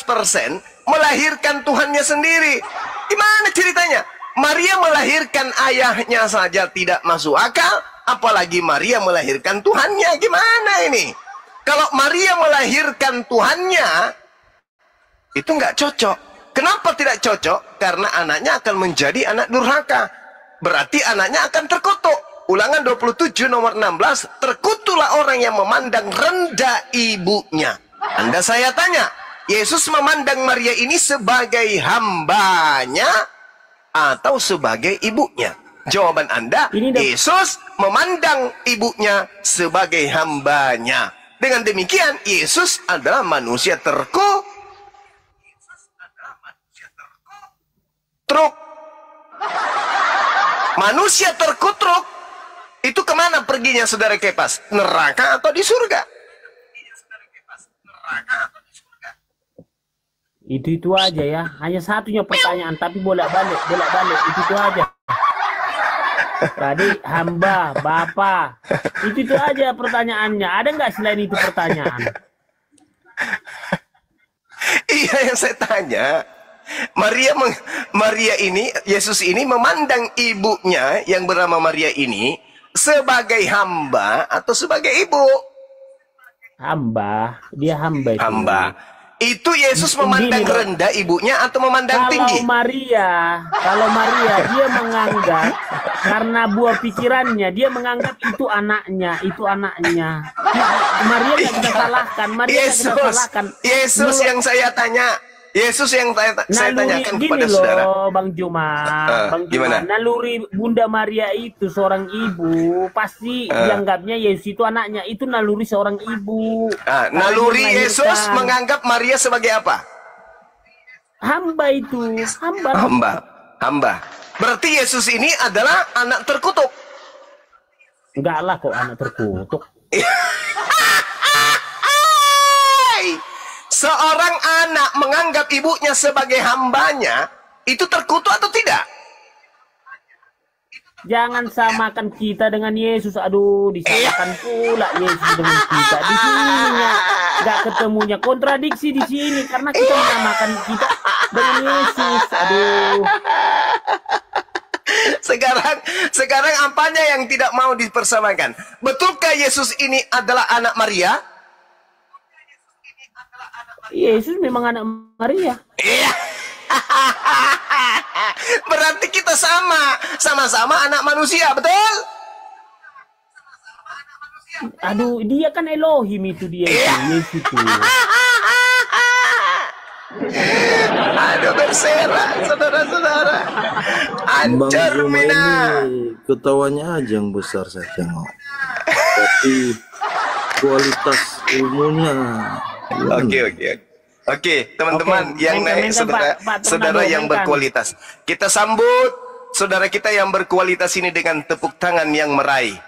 melahirkan Tuhannya sendiri. Gimana ceritanya? Maria melahirkan ayahnya saja tidak masuk akal, apalagi Maria melahirkan Tuhannya. Gimana ini? Kalau Maria melahirkan Tuhannya, itu nggak cocok. Kenapa tidak cocok? Karena anaknya akan menjadi anak durhaka. Berarti anaknya akan terkutuk. Ulangan 27 nomor 16, terkutuklah orang yang memandang rendah ibunya. Anda saya tanya, Yesus memandang Maria ini sebagai hambanya atau sebagai ibunya? Jawaban Anda, Yesus memandang ibunya sebagai hambanya. Dengan demikian, Yesus adalah manusia terkutuk. Manusia terkutuk itu kemana perginya, saudara Kepas? Neraka atau di surga? Itu aja ya. Hanya satunya pertanyaan, tapi bolak-balik itu aja. Tadi hamba, Bapa, itu aja pertanyaannya. Ada nggak selain itu pertanyaan? Iya, yang saya tanya, Maria ini, Yesus ini memandang ibunya yang bernama Maria ini sebagai hamba atau sebagai ibu? Hamba, dia hamba itu. Hamba. Itu Yesus memandang rendah ibunya atau memandang tinggi? Kalau Maria dia menganggap, karena buah pikirannya dia menganggap itu anaknya. Maria nggak kita salahkan. Yesus yang saya tanya. Yesus yang saya tanyakan kepada loh, saudara. Bang Juma, gimana? Naluri Bunda Maria itu seorang ibu, pasti dianggapnya Yesus itu anaknya. Itu naluri seorang ibu. Naluri Yesus menganggap Maria sebagai apa? Hamba itu, hamba. Berarti Yesus ini adalah anak terkutuk. Enggak lah kok anak terkutuk. Seorang anak menganggap ibunya sebagai hambanya, itu terkutuk atau tidak? Jangan samakan kita dengan Yesus. Aduh, disamakan pula Yesus dengan kita. Di sininya nggak ketemunya, kontradiksi di sini karena kita menamakan kita dengan Yesus. Aduh. Sekarang apanya yang tidak mau dipersamakan? Betulkah Yesus ini adalah anak Maria? Yesus memang anak Maria. Iya. Berarti kita sama-sama anak manusia, betul? Aduh, dia kan Elohim itu dia. Yesus itu. Aduh, berserak, saudara-saudara. Ancur mina. Ketawanya aja yang besar saya tengok. Tapi kualitas ilmunya. Oke, teman-teman yang naik, saudara yang berkualitas. Kita sambut saudara kita yang berkualitas ini dengan tepuk tangan yang meraih.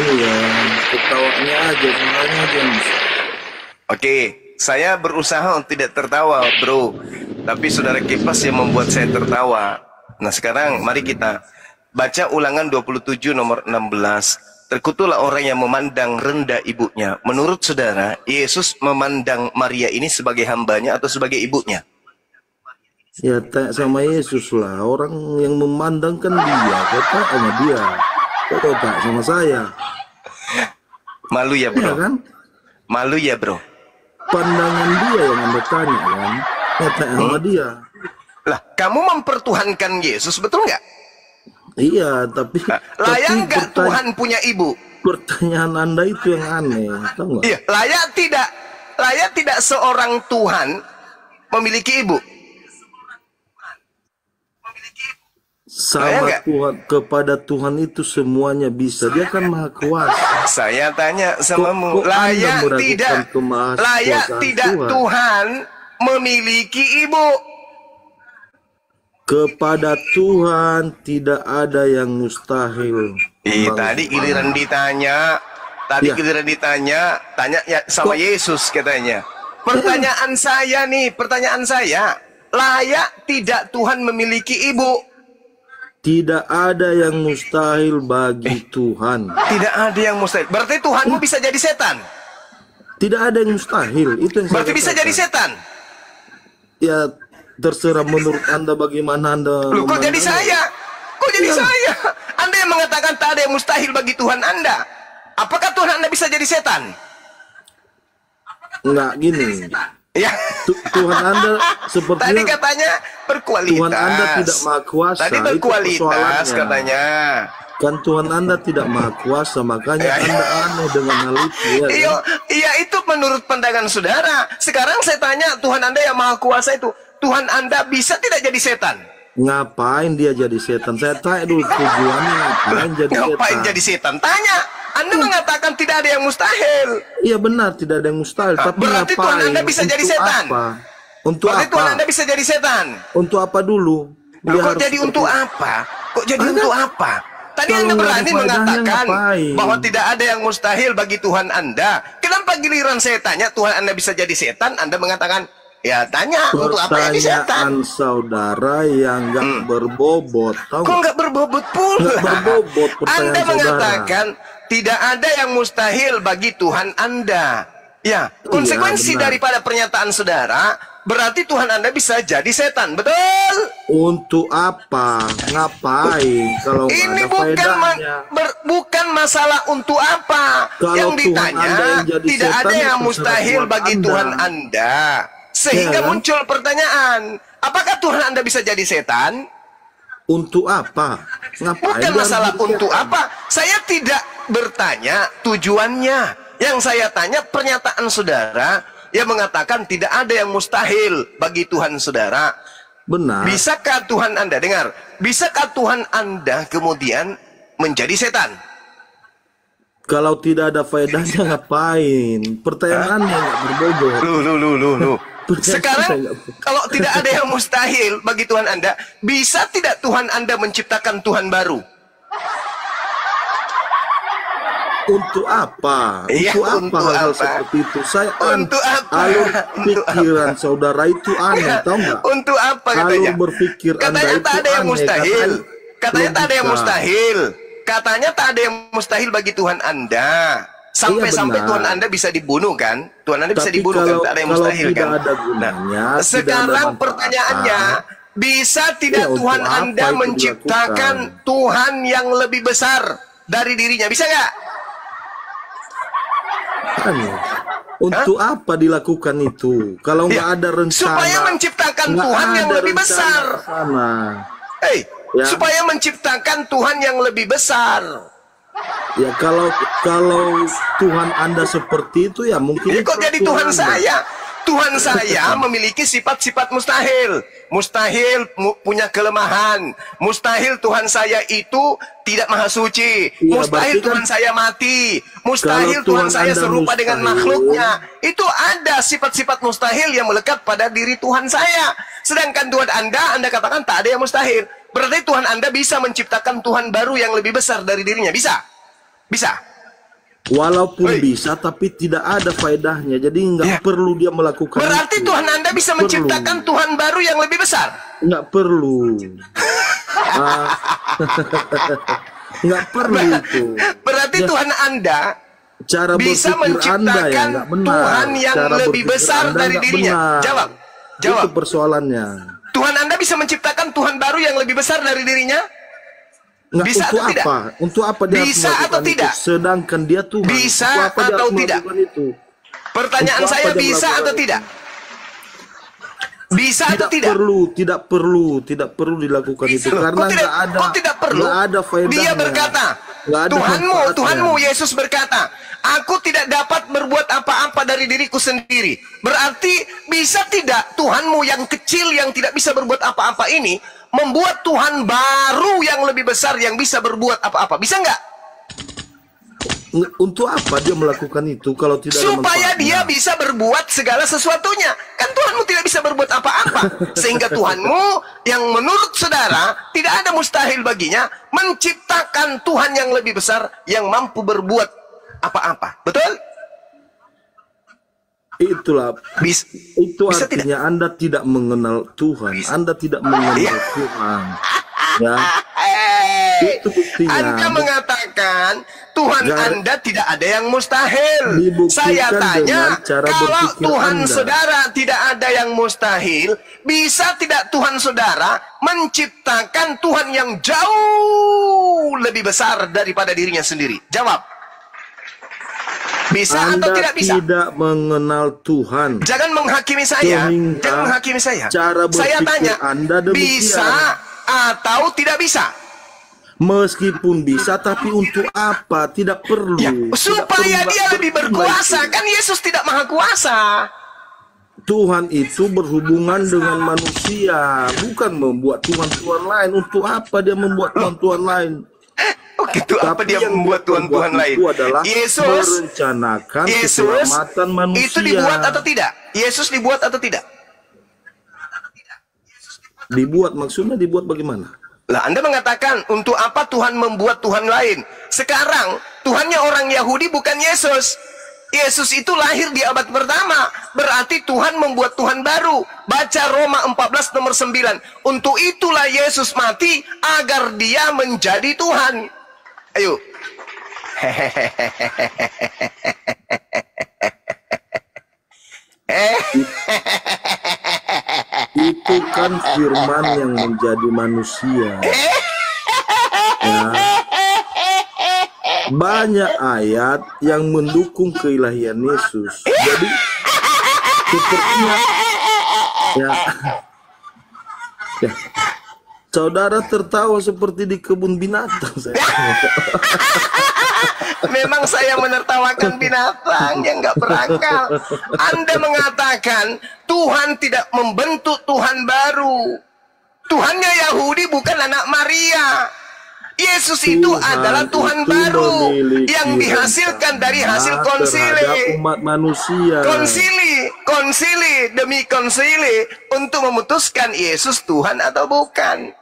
Iya, ketawanya aja, semuanya aja. Oke, saya berusaha untuk tidak tertawa, bro. Tapi saudara Kepas yang membuat saya tertawa. Nah, sekarang mari kita baca ulangan 27 nomor 16. Terkutuklah orang yang memandang rendah ibunya. Menurut saudara, Yesus memandang Maria ini sebagai hambanya atau sebagai ibunya? Ya, tanya sama Yesus lah. Orang yang memandangkan dia, kata sama dia. Kok tak sama saya? Malu ya, bro? Ya, kan? Malu ya, bro? Pandangan dia yang Anda tanya, kan? Ya, tanya sama dia. Lah, kamu mempertuhankan Yesus, betul nggak? Iya, tapi layak nggak Tuhan punya ibu? Pertanyaan Anda itu yang aneh, tahu nggak? Iya, layak tidak seorang Tuhan memiliki ibu? Sama Tuhan, kepada Tuhan itu semuanya bisa. Dia kan maha kuasa. Saya tanya samamu, layak tidak Tuhan memiliki ibu? Kepada Tuhan tidak ada yang mustahil. Tadi giliran ditanya, tanya ya sama Yesus katanya. Pertanyaan saya, layak tidak Tuhan memiliki ibu? Tidak ada yang mustahil bagi Tuhan. Tidak ada yang mustahil. Berarti Tuhanmu bisa jadi setan? Tidak ada yang mustahil. Itu yang berarti bisa jadi setan? Ya, terserah menurut Anda bagaimana Anda. Loh, kok jadi saya? Kok jadi saya. Anda yang mengatakan tak ada yang mustahil bagi Tuhan Anda. Apakah Tuhan Anda bisa jadi setan? Enggak gini. Ya. Tuhan Anda sepertinya Tadi katanya berkualitas. Tuhan Anda tidak maha kuasa. Tadi Itu berkualitas persoalannya. katanya. Kan Tuhan Anda tidak maha kuasa, makanya Anda aneh dengan hal itu. Ya, Iya, itu menurut pandangan saudara. Sekarang saya tanya, Tuhan Anda yang maha kuasa itu, Tuhan Anda bisa tidak jadi setan? Ngapain dia jadi setan? Saya tanya dulu tujuannya ngapain jadi Ngapain setan? jadi setan? Tanya. Anda mengatakan tidak ada yang mustahil. Iya benar, tidak ada yang mustahil. Tapi berarti ngapain? Tuhan Anda bisa jadi Untuk setan. Apa? Untuk Berarti apa? Tuhan Anda bisa jadi setan. Untuk apa dulu? Loh, Dia kok harus jadi seperti- untuk apa? Kok jadi untuk apa? Tadi Kalau Anda nggak berani ada faedahnya, mengatakan ngapain? bahwa tidak ada yang mustahil bagi Tuhan Anda. Kenapa giliran saya tanya Tuhan Anda bisa jadi setan, Anda mengatakan, ya tanya untuk apa jadi setan? Pertanyaan saudara yang nggak berbobot, tahu Kok nggak? nggak berbobot pula? Nggak berbobot pertanyaan Anda saudara. mengatakan tidak ada yang mustahil bagi Tuhan Anda. Ya, konsekuensi benar. daripada pernyataan saudara berarti Tuhan Anda bisa jadi setan, betul? Untuk apa? Ngapain? Kalau nggak Ini ada bukan faedahnya. bukan masalah untuk apa. Kalau Yang Tuhan ditanya Anda yang jadi tidak setan, ada yang terserah mustahil Tuhan bagi Anda. Tuhan Anda. Sehingga Ya kan? muncul pertanyaan, apakah Tuhan Anda bisa jadi setan? Untuk apa? Ngapain? Bukan dia harus masalah jadi untuk setan? apa. Saya tidak bertanya tujuannya. Yang saya tanya pernyataan saudara yang mengatakan tidak ada yang mustahil bagi Tuhan saudara. Benar. Bisakah Tuhan Anda, dengar, bisakah Tuhan Anda kemudian menjadi setan? Kalau tidak ada faedahnya ngapain? Pertanyaannya nggak berbobot. Lu. Percaya Sekarang saya nggak- kalau tidak ada yang mustahil bagi Tuhan Anda, bisa tidak Tuhan Anda menciptakan Tuhan baru? Untuk apa? Iya, Untuk apa untuk hal-hal apa? seperti itu? Saya Untuk apa? alur Untuk pikiran saudara itu aneh, tahu nggak? Untuk apa katanya? Alur berpikir Anda Katanya itu tak ada yang aneh, mustahil. Katanya tak ada yang logika. mustahil. Katanya tak ada yang mustahil bagi Tuhan Anda. Sampai-sampai Iya, benar. Tuhan Anda bisa dibunuh kan? Tuhan Anda bisa Tapi dibunuh kalau- kan? Tak ada yang kalau mustahil tidak kan? ada gunanya, tidak ada sekarang manfaatnya. pertanyaannya, bisa tidak Ya, untuk Tuhan apa Anda itu menciptakan dilakukan? Tuhan yang lebih besar dari dirinya? Bisa nggak? Aneh. Untuk apa dilakukan itu? Kalau nggak Ya, ada rencana. supaya menciptakan nggak Tuhan yang ada lebih rencana besar. ke sana. Ya. Supaya menciptakan Tuhan yang lebih besar. Ya kalau Tuhan Anda seperti itu ya mungkin. Ya, kok itu jadi Tuhan Anda. saya? Tuhan saya memiliki sifat-sifat mustahil. Mustahil punya kelemahan. Mustahil Tuhan saya itu tidak maha suci. Iya, Mustahil berarti kan Tuhan saya mati. Mustahil kalau Tuhan Tuhan saya Anda serupa dengan mustahil, makhluknya. Itu ada sifat-sifat mustahil yang melekat pada diri Tuhan saya. Sedangkan Tuhan Anda katakan tak ada yang mustahil. Berarti Tuhan Anda bisa menciptakan Tuhan baru yang lebih besar dari dirinya. Bisa? Bisa? Walaupun Hei. bisa tapi tidak ada faedahnya. Jadi nggak Ya. perlu dia melakukan Berarti itu. Tuhan Anda bisa Perlu. menciptakan Tuhan baru yang lebih besar. Nggak perlu. Ah. Nggak perlu itu. Berarti Ya. Tuhan Anda Cara bisa berpikir Anda menciptakan yang nggak benar. Tuhan yang Cara lebih berpikir besar Anda dari nggak dirinya. benar. Jawab. Itu Jawab. persoalannya. Tuhan Anda bisa menciptakan Tuhan baru yang lebih besar dari dirinya? Nggak, Bisa untuk atau tidak? apa? Untuk apa dia harus Bisa melakukan atau itu? tidak? Sedangkan dia Tuhan. Bisa Untuk apa dia atau harus tidak? melakukan itu? Pertanyaan Untuk apa saya dia bisa melakukan atau itu? tidak? Bisa atau Tidak tidak? perlu, tidak perlu dilakukan itu karena Kok tidak, nggak ada, kok tidak perlu? nggak ada faedahnya. Dia berkata, Nggak ada manfaatnya. Tuhanmu, Yesus berkata, aku tidak dapat berbuat apa-apa dari diriku sendiri. Berarti bisa tidak Tuhanmu yang kecil yang tidak bisa berbuat apa-apa ini membuat Tuhan baru yang lebih besar yang bisa berbuat apa-apa? Bisa nggak? Untuk apa dia melakukan itu kalau tidak ada Supaya manfaatnya? dia bisa berbuat segala sesuatunya. Kan Tuhanmu tidak bisa berbuat apa-apa. Sehingga Tuhanmu yang menurut saudara tidak ada mustahil baginya menciptakan Tuhan yang lebih besar yang mampu berbuat apa-apa. Betul? Itulah Bisa. itu Bisa artinya Anda tidak mengenal Tuhan. Anda tidak mengenal Iya. Tuhan. Ya. Itu buktinya. Anda mengatakan mengatakan Tuhan Anda tidak ada yang mustahil. Dibuktikan Saya tanya, dengan cara kalau berpikir Tuhan Anda. saudara tidak ada yang mustahil, bisa tidak Tuhan saudara menciptakan Tuhan yang jauh lebih besar daripada dirinya sendiri? Jawab. Bisa atau Anda tidak bisa? tidak mengenal Tuhan. Jangan menghakimi saya. Sehingga Jangan menghakimi saya. cara Saya berpikir tanya, Anda demikian. bisa atau tidak bisa? Meskipun bisa, tapi untuk apa? Tidak perlu. Ya, Tidak supaya perlu dia lebih berkuasa. itu. Kan Yesus tidak maha kuasa. Tuhan itu berhubungan dengan manusia, bukan membuat Tuhan-Tuhan lain. Untuk apa dia membuat Tuhan-Tuhan lain? Oh gitu, apa Tapi dia yang membuat dia Tuhan-Tuhan perbuat lain? itu adalah Yesus merencanakan keselamatan manusia. itu dibuat atau tidak? Yesus dibuat atau tidak? Dibuat, maksudnya dibuat bagaimana? Lah Anda mengatakan untuk apa Tuhan membuat Tuhan lain? Sekarang Tuhannya orang Yahudi bukan Yesus. Yesus itu lahir di abad pertama. Berarti Tuhan membuat Tuhan baru. Baca Roma 14 nomor 9. Untuk itulah Yesus mati agar dia menjadi Tuhan. Ayo. Itu kan firman yang menjadi manusia. Ya. Banyak ayat yang mendukung keilahian Yesus. Jadi sepertinya ya, ya. Saudara tertawa seperti di kebun binatang. Memang saya menertawakan binatang yang nggak berakal. Anda mengatakan Tuhan tidak membentuk Tuhan baru. Tuhannya Yahudi bukan anak Maria. Yesus itu Tuhan adalah Tuhan itu baru memiliki yang dihasilkan dari hasil rencana konsili. terhadap umat manusia. Konsili demi konsili untuk memutuskan Yesus Tuhan atau bukan.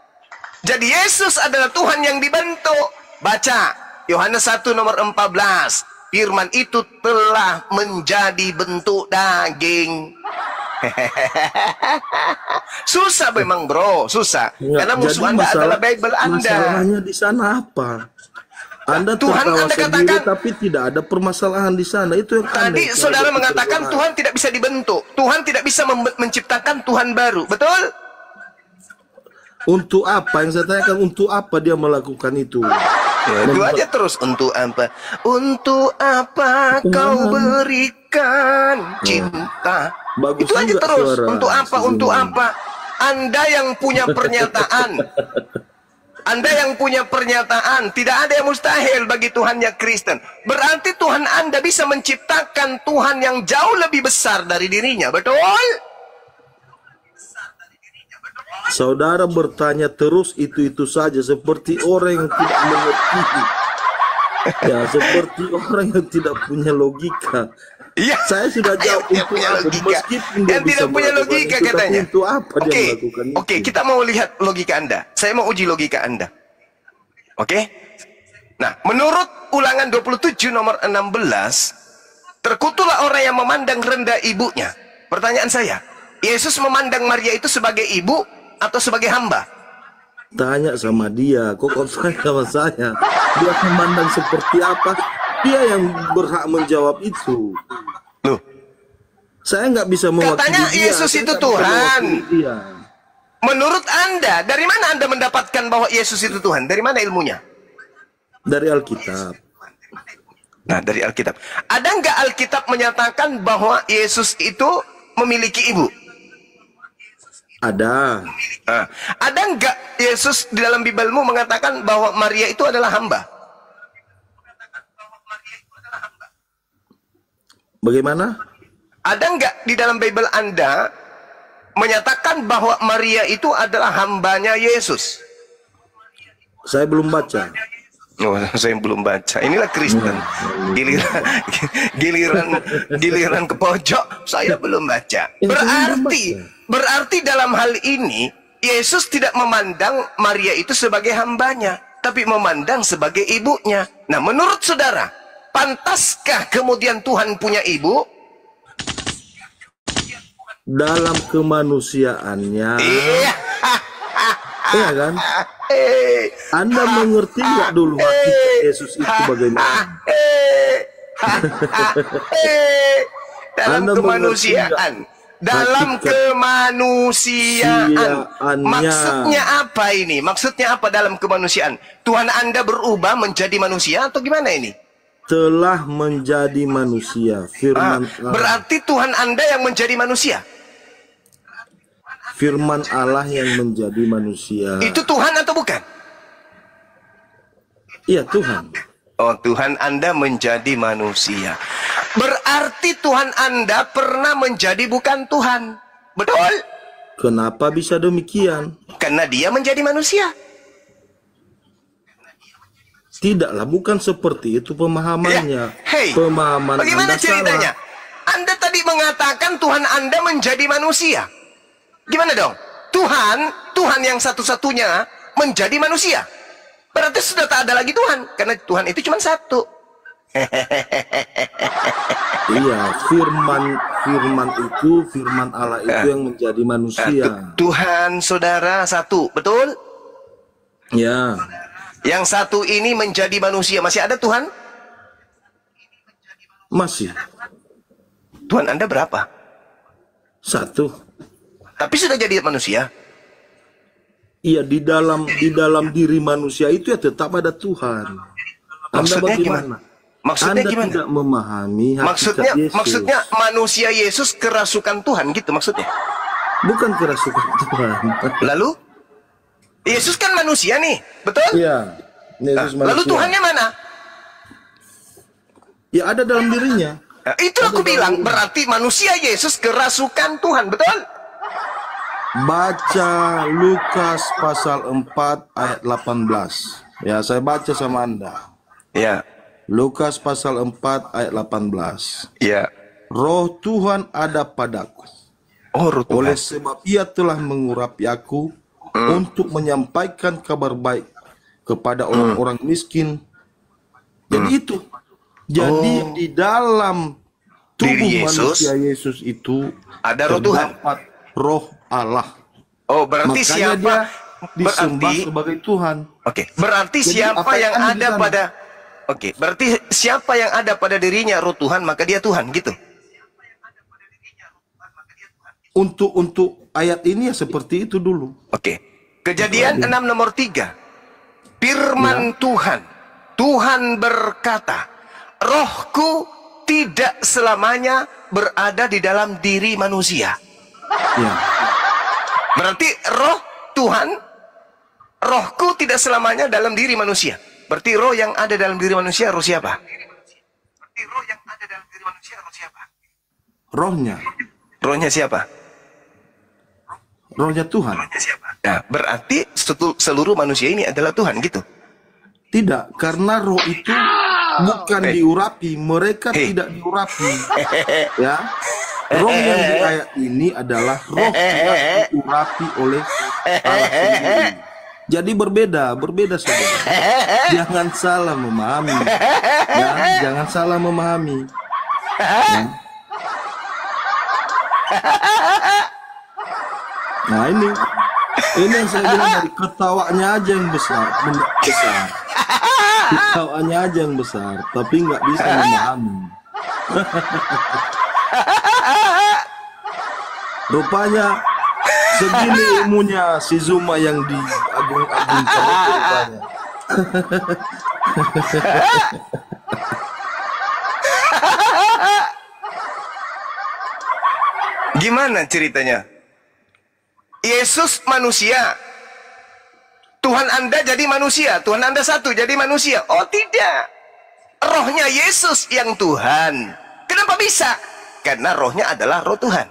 Jadi Yesus adalah Tuhan yang dibentuk. Baca Yohanes 1 nomor 14. Firman itu telah menjadi bentuk daging. Susah memang bro, susah. Ya, Karena musuh jadi Anda adalah Bible Anda. Masalahnya di sana apa? Anda Tuhan tertawa Anda sendiri, katakan, tapi tidak ada permasalahan di sana. Itu yang tadi aneh. saudara Tidak ada mengatakan permasalahan. Tuhan tidak bisa dibentuk. Tuhan tidak bisa menciptakan Tuhan baru. Betul? Untuk apa? Yang saya tanyakan, untuk apa dia melakukan itu? Ya, itu aja terus. Untuk apa? Untuk apa kau berikan cinta? Bagus Itu aja juga terus. suara Untuk apa? Untuk senyuman. apa? Anda yang punya pernyataan. Anda yang punya pernyataan, tidak ada yang mustahil bagi Tuhannya Kristen. Berarti Tuhan Anda bisa menciptakan Tuhan yang jauh lebih besar dari dirinya. Betul? Saudara bertanya terus itu saja, seperti orang yang tidak mengerti. Ya, seperti orang yang tidak punya logika. Iya. Saya sudah jawab Yang untuk punya apa, logika. meskipun dia Yang bisa tidak punya melakukan logika itu, tapi katanya. untuk apa dia melakukan itu? Oke, kita mau lihat logika Anda. Saya mau uji logika Anda. Oke? Nah, menurut Ulangan 27 nomor 16, terkutuklah orang yang memandang rendah ibunya. Pertanyaan saya, Yesus memandang Maria itu sebagai ibu atau sebagai hamba? Tanya sama dia, kok tanya sama saya? Dia memandang seperti apa? Dia yang berhak menjawab itu. Loh, Saya nggak bisa mewakili katanya dia. Yesus Saya itu nggak bisa Tuhan. mewakili dia. Menurut Anda, dari mana Anda mendapatkan bahwa Yesus itu Tuhan? Dari mana ilmunya? Dari Alkitab. Nah, dari Alkitab. Ada nggak Alkitab menyatakan bahwa Yesus itu memiliki ibu? Ada. Nah, ada nggak Yesus di dalam Bibelmu mengatakan bahwa Maria itu adalah hamba? Bagaimana? Ada nggak di dalam Bible Anda menyatakan bahwa Maria itu adalah hambanya Yesus? Saya belum baca. Oh, saya belum baca. Inilah Kristen. Giliran ke pojok, saya belum baca. Berarti dalam hal ini Yesus tidak memandang Maria itu sebagai hambanya, tapi memandang sebagai ibunya. Nah, menurut saudara, pantaskah kemudian Tuhan punya ibu? Dalam kemanusiaannya. Iya. Iya kan? Anda mengerti nggak dulu hakikat Yesus itu bagaimana? Dalam Anda kemanusiaan. Dalam hakikat kemanusiaan. siaannya. Maksudnya apa ini? Maksudnya apa dalam kemanusiaan? Tuhan Anda berubah menjadi manusia atau gimana ini? Telah menjadi manusia. Firman Allah. Berarti Tuhan Anda yang menjadi manusia. Firman Allah yang menjadi manusia. Itu Tuhan atau bukan? Iya, Tuhan. Oh, Tuhan Anda menjadi manusia. Berarti Tuhan Anda pernah menjadi bukan Tuhan. Betul? Kenapa bisa demikian? Karena dia menjadi manusia. Tidaklah, bukan seperti itu pemahamannya. Hei, Pemahaman bagaimana Anda ceritanya? salah. Anda tadi mengatakan Tuhan Anda menjadi manusia. Gimana dong? Tuhan yang satu-satunya menjadi manusia. Berarti sudah tak ada lagi Tuhan. Karena Tuhan itu cuma satu. Iya, firman itu, firman Allah itu yang menjadi manusia. Tuhan saudara satu, betul? Ya, Yang satu ini menjadi manusia. Masih ada Tuhan? masih Tuhan Anda berapa? satu. Tapi sudah jadi manusia. Iya, di dalam diri manusia itu ya tetap ada Tuhan. Anda Maksudnya bagaimana? gimana? Maksudnya Anda gimana? tidak memahami hakikat Yesus. Maksudnya manusia Yesus kerasukan Tuhan gitu maksudnya. Bukan kerasukan Tuhan. Lalu Yesus kan manusia nih, betul? Iya. Yesus Lalu manusia. Tuhannya mana? Ya ada dalam dirinya. Nah, itu aku bilang berarti manusia Yesus kerasukan Tuhan, betul? Baca Lukas pasal 4 ayat 18. Ya, saya baca sama Anda. Ya, Lukas pasal 4 ayat 18. ya. Roh Tuhan ada padaku. Oh, Roh Tuhan. Oleh sebab ia telah mengurapi aku untuk menyampaikan kabar baik kepada orang-orang miskin. Jadi itu. Jadi di dalam tubuh Diri Yesus, manusia Yesus itu ada Roh Tuhan. terdapat Roh Allah. Oh, berarti Makanya siapa? dia disembah Berarti, sebagai Tuhan. oke. Berarti Jadi siapa apa yang yang ada di ada sana? pada? Oke. Berarti siapa yang ada pada dirinya Roh Tuhan maka dia Tuhan, gitu. Untuk ayat ini ya seperti itu dulu. Oke. Kejadian 6 nomor 3. Firman Tuhan. Tuhan berkata, Rohku tidak selamanya berada di dalam diri manusia. Ya. Berarti roh Tuhan, rohku tidak selamanya dalam diri manusia. Berarti roh yang ada dalam diri manusia, roh siapa? Rohnya. Rohnya siapa? Rohnya Tuhan. Nah, berarti seluruh manusia ini adalah Tuhan, gitu. Tidak, karena roh itu bukan diurapi, mereka tidak diurapi. Ya. Roh yang di ayat ini adalah roh yang diurapi oleh Allah sendiri. Jadi berbeda saudara. Jangan salah memahami. Ya, jangan salah memahami. Ya. Nah ini yang saya bilang tadi, ketawanya aja yang besar. Ketawanya aja yang besar, tapi nggak bisa memahami. Rupanya segini ilmunya si Zuma yang diagung-agungkan itu rupanya. Gimana ceritanya? Yesus manusia. Tuhan Anda jadi manusia. Tuhan Anda satu jadi manusia. Oh tidak. Rohnya Yesus yang Tuhan. Kenapa bisa? Karena rohnya adalah roh Tuhan.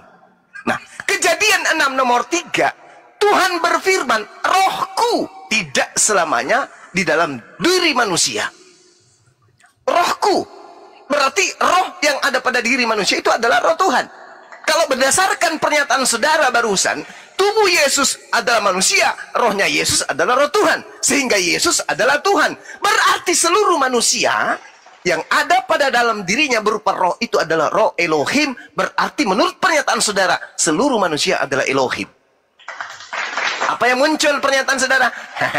Nah, Kejadian 6 nomor 3. Tuhan berfirman, rohku tidak selamanya di dalam diri manusia. Rohku. Berarti roh yang ada pada diri manusia itu adalah roh Tuhan. Kalau berdasarkan pernyataan saudara barusan, tubuh Yesus adalah manusia, rohnya Yesus adalah roh Tuhan. Sehingga Yesus adalah Tuhan. Berarti seluruh manusia yang ada pada dalam dirinya berupa roh itu adalah roh Elohim. Berarti menurut pernyataan saudara, seluruh manusia adalah Elohim. Apa yang muncul pernyataan saudara?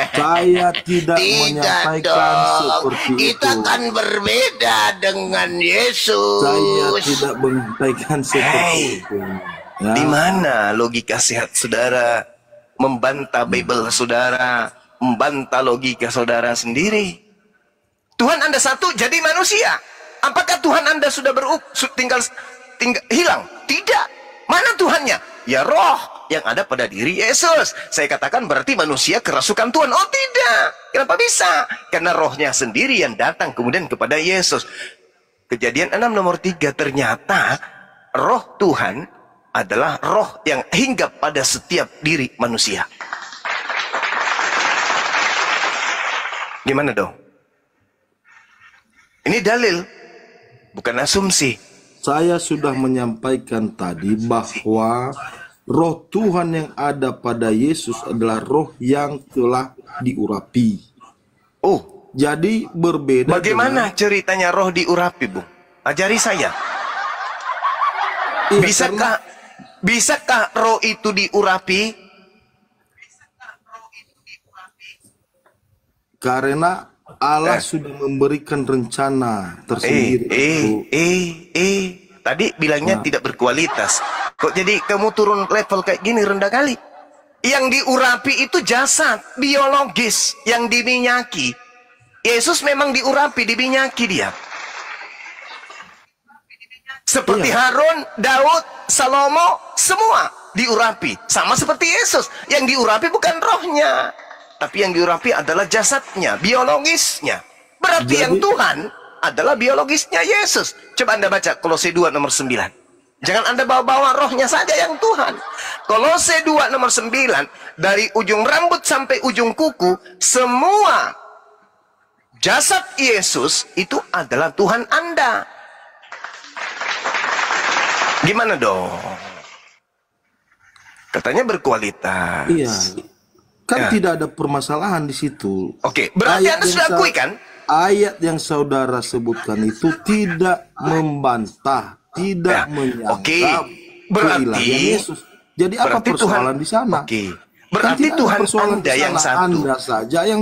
Saya tidak Tidak menyampaikan dong. seperti Kita itu. kan berbeda dengan Yesus. Saya tidak menyampaikan seperti itu. Ya. Di mana logika sehat saudara membantah Bible saudara, membantah logika saudara sendiri? Tuhan Anda satu jadi manusia. Apakah Tuhan Anda sudah tinggal hilang? Tidak. Mana Tuhannya? Ya roh yang ada pada diri Yesus. Saya katakan berarti manusia kerasukan Tuhan. Oh tidak. Kenapa bisa? Karena rohnya sendiri yang datang kemudian kepada Yesus. Kejadian 6 nomor 3 ternyata roh Tuhan adalah roh yang hinggap pada setiap diri manusia. Gimana dong? Ini dalil, bukan asumsi. Saya sudah menyampaikan tadi bahwa roh Tuhan yang ada pada Yesus adalah roh yang telah diurapi. Oh, Jadi berbeda. bagaimana ceritanya roh diurapi, Bung? Ajari saya. Iya, Bisakah roh itu diurapi? Karena Allah sudah memberikan rencana tersendiri. Tadi bilangnya tidak berkualitas. Kok jadi kamu turun level kayak gini, rendah kali? Yang diurapi itu jasad biologis yang diminyaki. Yesus memang diurapi, diminyaki dia. Seperti Harun, Daud, Salomo, semua diurapi. Sama seperti Yesus. Yang diurapi bukan rohnya, tapi yang diurapi adalah jasadnya, biologisnya. Berarti yang Tuhan adalah biologisnya Yesus. Coba Anda baca Kolose 2 nomor 9. Jangan Anda bawa-bawa rohnya saja yang Tuhan. Kolose 2 nomor 9, dari ujung rambut sampai ujung kuku, semua jasad Yesus itu adalah Tuhan Anda. Gimana dong? Katanya berkualitas. Iya. Kan Ya. tidak ada permasalahan di situ. Oke, berarti Anda sudah akui kan? Ayat yang saudara sebutkan itu tidak membantah, tidak Ya, menyanggap oke. Berarti- keilahian Yesus. Jadi apa berarti persoalan Tuhan- di sana? Oke. Kan Berarti tidak ada Tuhan persoalan Anda di yang sana. satu. Anda saja yang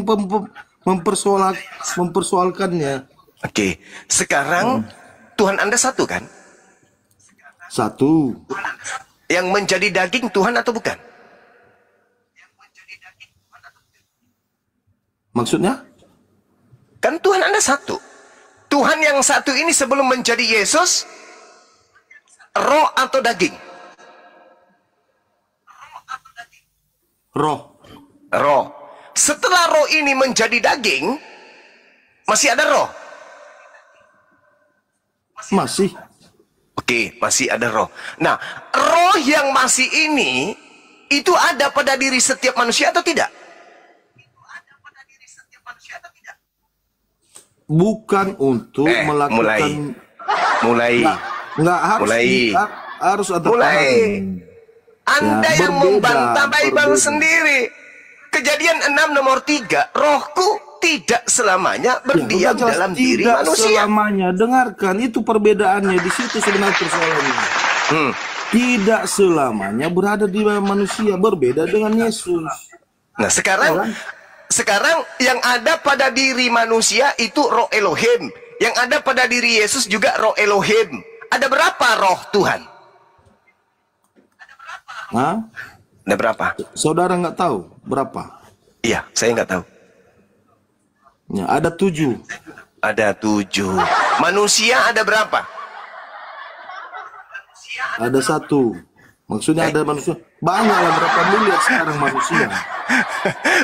mempersoalkannya. Oke, sekarang Tuhan Anda satu kan? Satu. Yang menjadi daging Tuhan atau bukan? Maksudnya? Kan Tuhan Anda satu. Tuhan yang satu ini sebelum menjadi Yesus, roh atau daging? Roh. Roh. Setelah roh ini menjadi daging, masih ada roh? Masih. Oke, masih ada roh. Nah, roh yang masih ini, itu ada pada diri setiap manusia atau tidak? Bukan untuk melakukan. Mulai. Nggak harus. Mulai. Harus ada Mulai. paham. Anda Ya, yang berbeda, membantah Bible berbeda. sendiri. Kejadian 6 nomor 3, rohku tidak selamanya berdiam Ya, udah jelas, dalam diri tidak manusia. selamanya. Dengarkan, itu perbedaannya di situ sebenarnya persoalannya. Hmm. Tidak selamanya berada di manusia, berbeda dengan Yesus. Nah, sekarang yang ada pada diri manusia itu roh Elohim. Yang ada pada diri Yesus juga roh Elohim. Ada berapa roh Tuhan? Hah? Ada berapa? Saudara nggak tahu berapa? Iya, saya nggak tahu. Ya, ada 7. Ada 7. Manusia ada berapa? Ada 1. Maksudnya ada manusia. Banyak lah, berapa miliar sekarang manusia.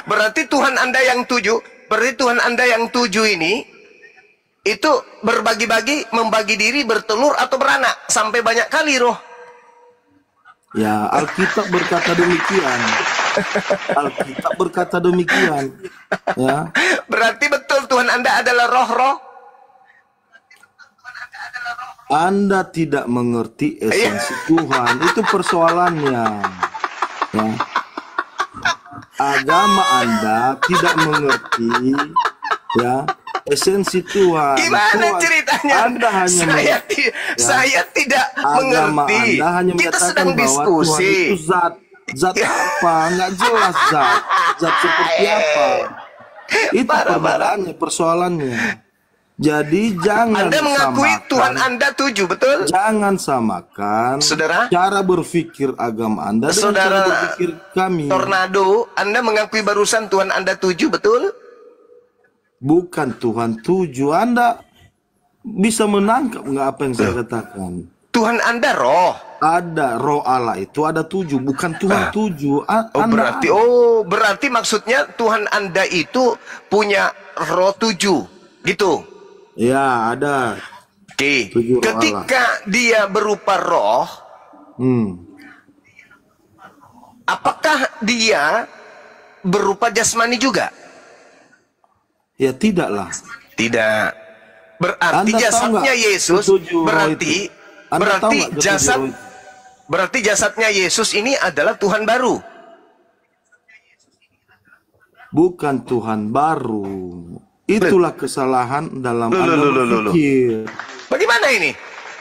Berarti Tuhan Anda yang 7, berarti Tuhan Anda yang 7 ini itu berbagi-bagi, membagi diri, bertelur atau beranak sampai banyak kali roh. Ya, Alkitab berkata demikian. Alkitab berkata demikian. Ya. Berarti betul Tuhan Anda adalah roh-roh. Anda tidak mengerti esensi Tuhan, itu persoalannya. Ya. Agama Anda tidak mengerti, ya, esensi Tuhan. Gimana Tuhan, ceritanya? Anda hanya Saya tidak agama mengerti. Anda hanya Kita menyatakan sedang bahwa Tuhan diskusi. itu zat. Zat apa? Nggak jelas zat. Zat seperti apa? Itu persoalannya. Jadi jangan Anda mengakui Tuhan Anda 7, betul? Jangan samakan Saudara? cara berpikir agama Anda dengan cara berpikir kami. Tornado, Anda mengakui barusan Tuhan Anda 7, betul? Bukan Tuhan 7. Anda bisa menangkap nggak apa yang saya katakan? Tuhan Anda roh. Ada roh Allah itu ada 7, bukan Tuhan 7. Berarti maksudnya Tuhan Anda itu punya roh 7, gitu. Ya, ada. Oke. Ketika dia berupa roh, apakah dia berupa jasmani juga? Ya tidaklah. Tidak. Berarti jasadnya Yesus, berarti jasadnya Yesus ini adalah Tuhan baru. Bukan Tuhan baru. Itulah kesalahan dalam Anda berpikir. Bagaimana ini?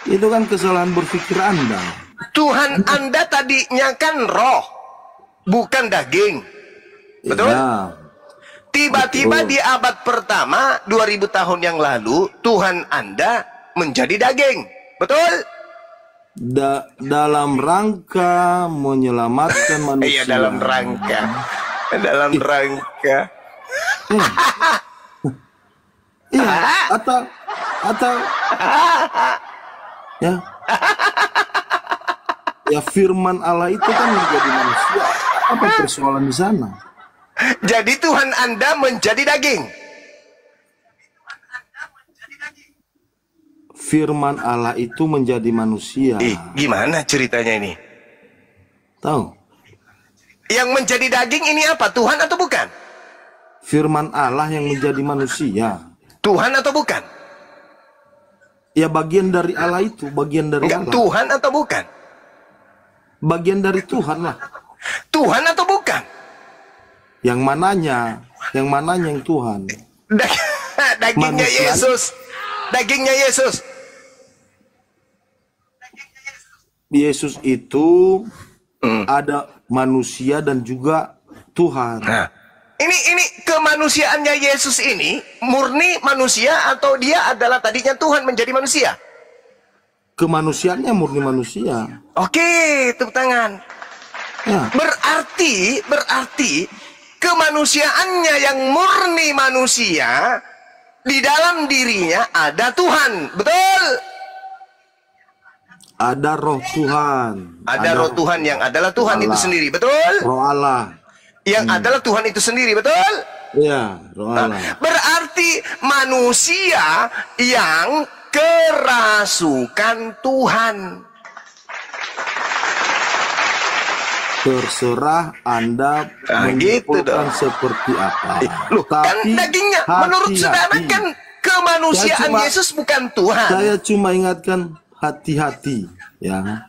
Itu kan kesalahan berpikir Anda. Tuhan Anda tadinya kan roh, bukan daging. Betul? Ya. Tiba-tiba di abad pertama 2000 tahun yang lalu Tuhan Anda menjadi daging. Betul? Dalam rangka menyelamatkan manusia. Iya, dalam rangka. Dalam rangka. Iya, atau ya. Ya firman Allah itu kan menjadi manusia. Apa persoalan di sana? Jadi Tuhan Anda menjadi daging. Firman Allah itu menjadi manusia. Gimana ceritanya ini? Tahu? Yang menjadi daging ini apa? Tuhan atau bukan? Firman Allah yang menjadi manusia. Tuhan atau bukan? Ya bagian dari Allah itu, bagian dari Allah. Tuhan atau bukan? Bagian dari Tuhan lah. Tuhan atau bukan? Yang mananya yang Tuhan? Dagingnya Yesus. Dagingnya Yesus. Yesus itu ada manusia dan juga Tuhan. Nah, ini kemanusiaannya Yesus ini murni manusia atau dia adalah tadinya Tuhan menjadi manusia? Kemanusiaannya murni manusia. Oke, tepuk tangan. Ya. Berarti kemanusiaannya yang murni manusia, di dalam dirinya ada Tuhan, betul? Ada roh Tuhan. Ada roh Tuhan yang adalah Tuhan Allah. itu sendiri, betul? Roh Allah. Yang adalah Tuhan itu sendiri, betul? Iya, roh Allah. Berarti manusia yang kerasukan Tuhan. Terserah Anda menyimpulkan seperti apa. Loh, kan dagingnya menurut saudara kan kemanusiaan Yesus bukan Tuhan. Saya cuma ingatkan hati-hati, ya.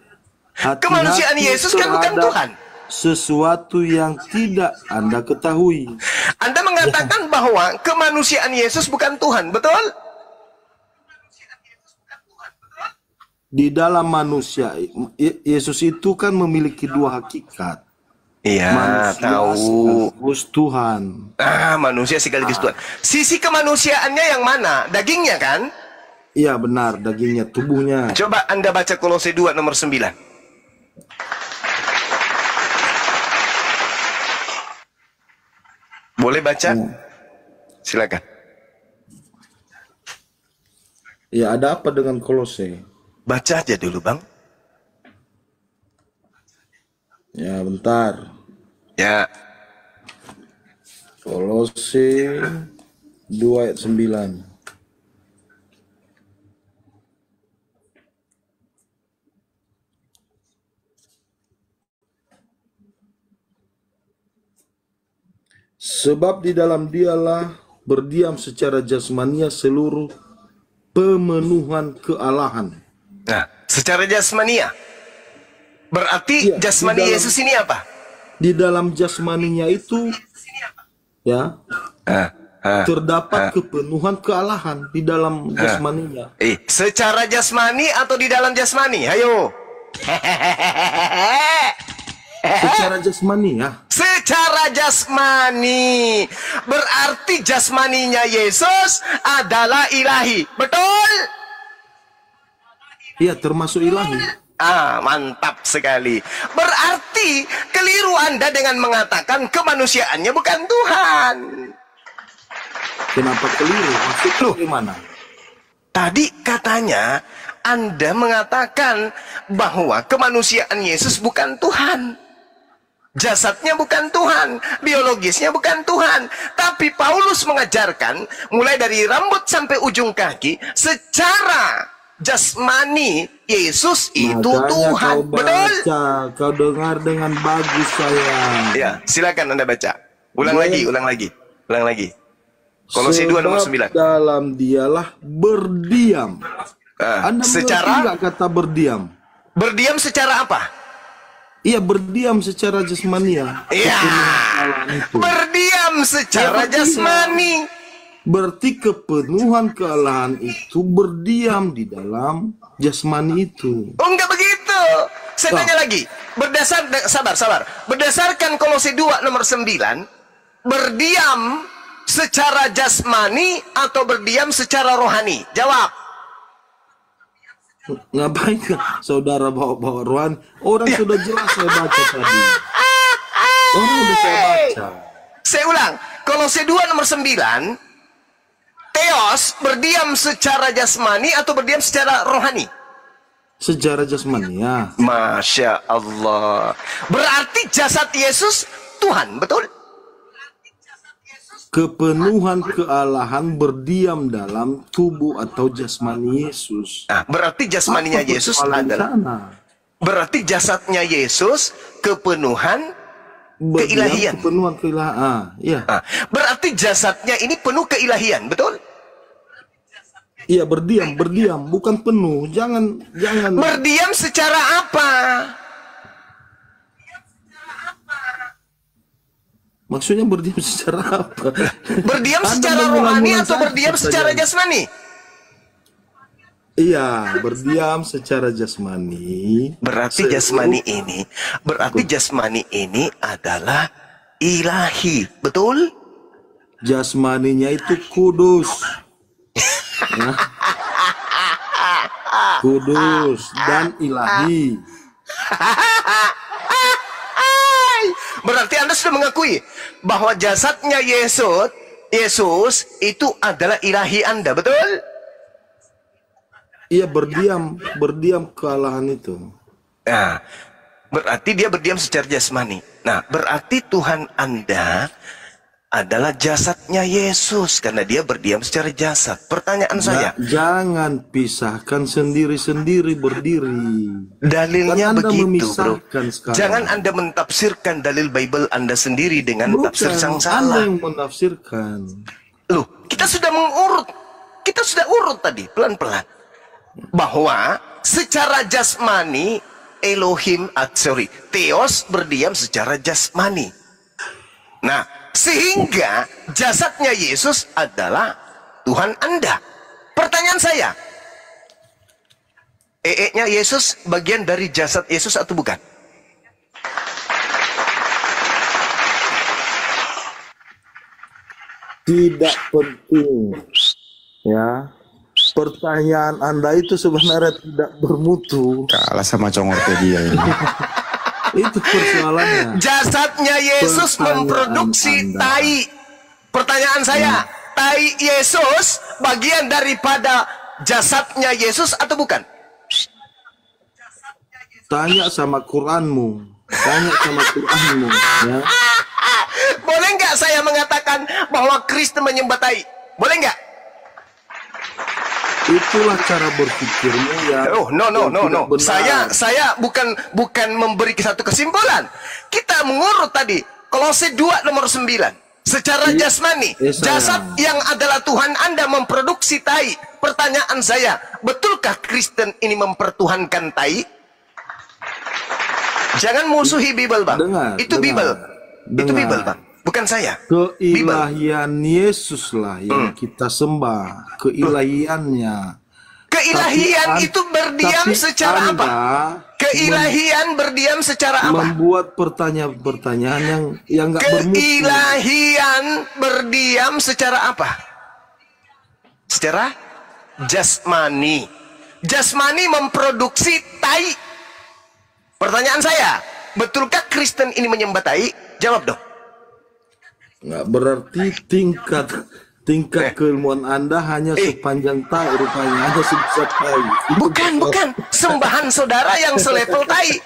Kemanusiaan Yesus kan bukan Tuhan. Sesuatu yang tidak Anda ketahui. Anda mengatakan bahwa kemanusiaan Yesus bukan Tuhan, betul? Di dalam manusia, Yesus itu kan memiliki dua hakikat. Iya, manusia tahu. sekaligus Tuhan. Manusia sekaligus Tuhan. Sisi kemanusiaannya yang mana? Dagingnya kan? Iya benar, dagingnya, tubuhnya. Coba Anda baca Kolose 2 nomor 9. Boleh baca? Silakan. Ya, ada apa dengan Kolose? Baca aja dulu, Bang. Ya, bentar. Ya. Kolose 2 ayat 9. Sebab di dalam dialah berdiam secara jasmania seluruh pemenuhan kealahan. Nah, secara jasmania. Berarti jasmani Yesus ini apa? Di dalam jasmaninya itu ya terdapat kepenuhan kealahan di dalam jasmaninya. Secara jasmani atau di dalam jasmani? Ayo. Secara jasmani ya. Secara jasmani. Berarti jasmaninya Yesus adalah ilahi. Betul? Iya, termasuk ilahi. Mantap sekali. Berarti keliru Anda dengan mengatakan kemanusiaannya bukan Tuhan. Kenapa keliru? Maksudnya gimana? Tadi katanya Anda mengatakan bahwa kemanusiaan Yesus bukan Tuhan. Jasadnya bukan Tuhan, biologisnya bukan Tuhan. Tapi Paulus mengajarkan mulai dari rambut sampai ujung kaki secara jasmani Yesus itu Makanya Tuhan. kau baca, kau dengar dengan bagus sayang. Ya, silakan Anda baca. Ulang lagi. Kolose 2 nomor 9. Dalam dialah berdiam. Anda secara nggak kata berdiam? Berdiam secara apa? Iya, berdiam secara jasmani ya. Iya. Berdiam secara jasmani. Berarti kepenuhan kealahan itu berdiam di dalam jasmani itu. Oh, enggak begitu. Saya tanya lagi. Sabar. Berdasarkan Kolose 2 nomor 9, berdiam secara jasmani atau berdiam secara rohani? Jawab. Ngapain saudara bawa-bawa rohani? Orang sudah jelas saya baca tadi. Orang udah saya baca. Saya ulang. Kolose 2 nomor 9, Theos berdiam secara jasmani atau berdiam secara rohani? Secara jasmani ya. Masya Allah. Berarti jasad Yesus Tuhan, betul? Kepenuhan kealahan berdiam dalam tubuh atau jasmani Yesus. Nah, berarti jasmaninya Apa Yesus persoalan adalah sana? berarti jasadnya Yesus kepenuhan Berdiam keilahian. Kepenuhan keilahian. Ya. Nah, berarti jasadnya ini penuh keilahian, betul? Iya, berdiam, bukan penuh. Jangan. Berdiam secara apa? Maksudnya berdiam secara apa? Berdiam Anda secara mengulang-ulang rohani atau saja berdiam secara pertanyaan. jasmani? Iya, berdiam secara jasmani. Berarti jasmani ini adalah ilahi, betul? Jasmaninya itu kudus. Ya. Kudus dan ilahi. Berarti Anda sudah mengakui bahwa jasadnya Yesus itu adalah ilahi Anda, betul? Iya, berdiam kealahan itu. Nah, berarti dia berdiam secara jasmani. Nah, berarti Tuhan Anda adalah jasadnya Yesus karena dia berdiam secara jasad. Pertanyaan saya, Jangan pisahkan sendiri-sendiri berdiri. dalilnya Kan Anda begitu, bro. memisahkan sekarang. Jangan Anda mentafsirkan dalil Bible Anda sendiri dengan Bukan, tafsir yang Anda salah. yang menafsirkan. Loh, kita sudah mengurut. Kita sudah urut tadi, pelan-pelan. Bahwa secara jasmani, Theos berdiam secara jasmani. Nah, sehingga jasadnya Yesus adalah Tuhan Anda. Pertanyaan saya, nya Yesus bagian dari jasad Yesus atau bukan? Tidak penting. Ya. Pertanyaan Anda itu sebenarnya tidak bermutu. Kalah sama Congorpedia ini. Itu persoalannya. Jasadnya Yesus Pertanyaan memproduksi Anda. tai. Pertanyaan saya, tai Yesus bagian daripada jasadnya Yesus atau bukan? Tanya sama Quranmu. Ya. Boleh nggak saya mengatakan bahwa Kristen menyembah tai? Boleh nggak? Itulah cara berpikirmu ya. Oh, no. Saya bukan memberi satu kesimpulan. Kita mengurut tadi Kolose 2 nomor 9. Secara jasmani, jasad yang adalah Tuhan Anda memproduksi tai. Pertanyaan saya, betulkah Kristen ini mempertuhankan tai? Jangan musuhi Bible, Bang. Itu Bible. Itu Bible, Bang. Bukan saya. Keilahian Yesus lah yang kita sembah. Keilahiannya. Keilahian itu berdiam secara apa? Keilahian berdiam secara apa? Membuat pertanyaan-pertanyaan yang nggak bermutu. Keilahian berdiam secara apa? Secara jasmani. Jasmani memproduksi tai. Pertanyaan saya, betulkah Kristen ini menyembah tai? Jawab dong. Nggak berarti tingkat keilmuan Anda hanya sepanjang tai, rupanya hanya sebesar tai. Bukan. Sembahan saudara yang selevel tai.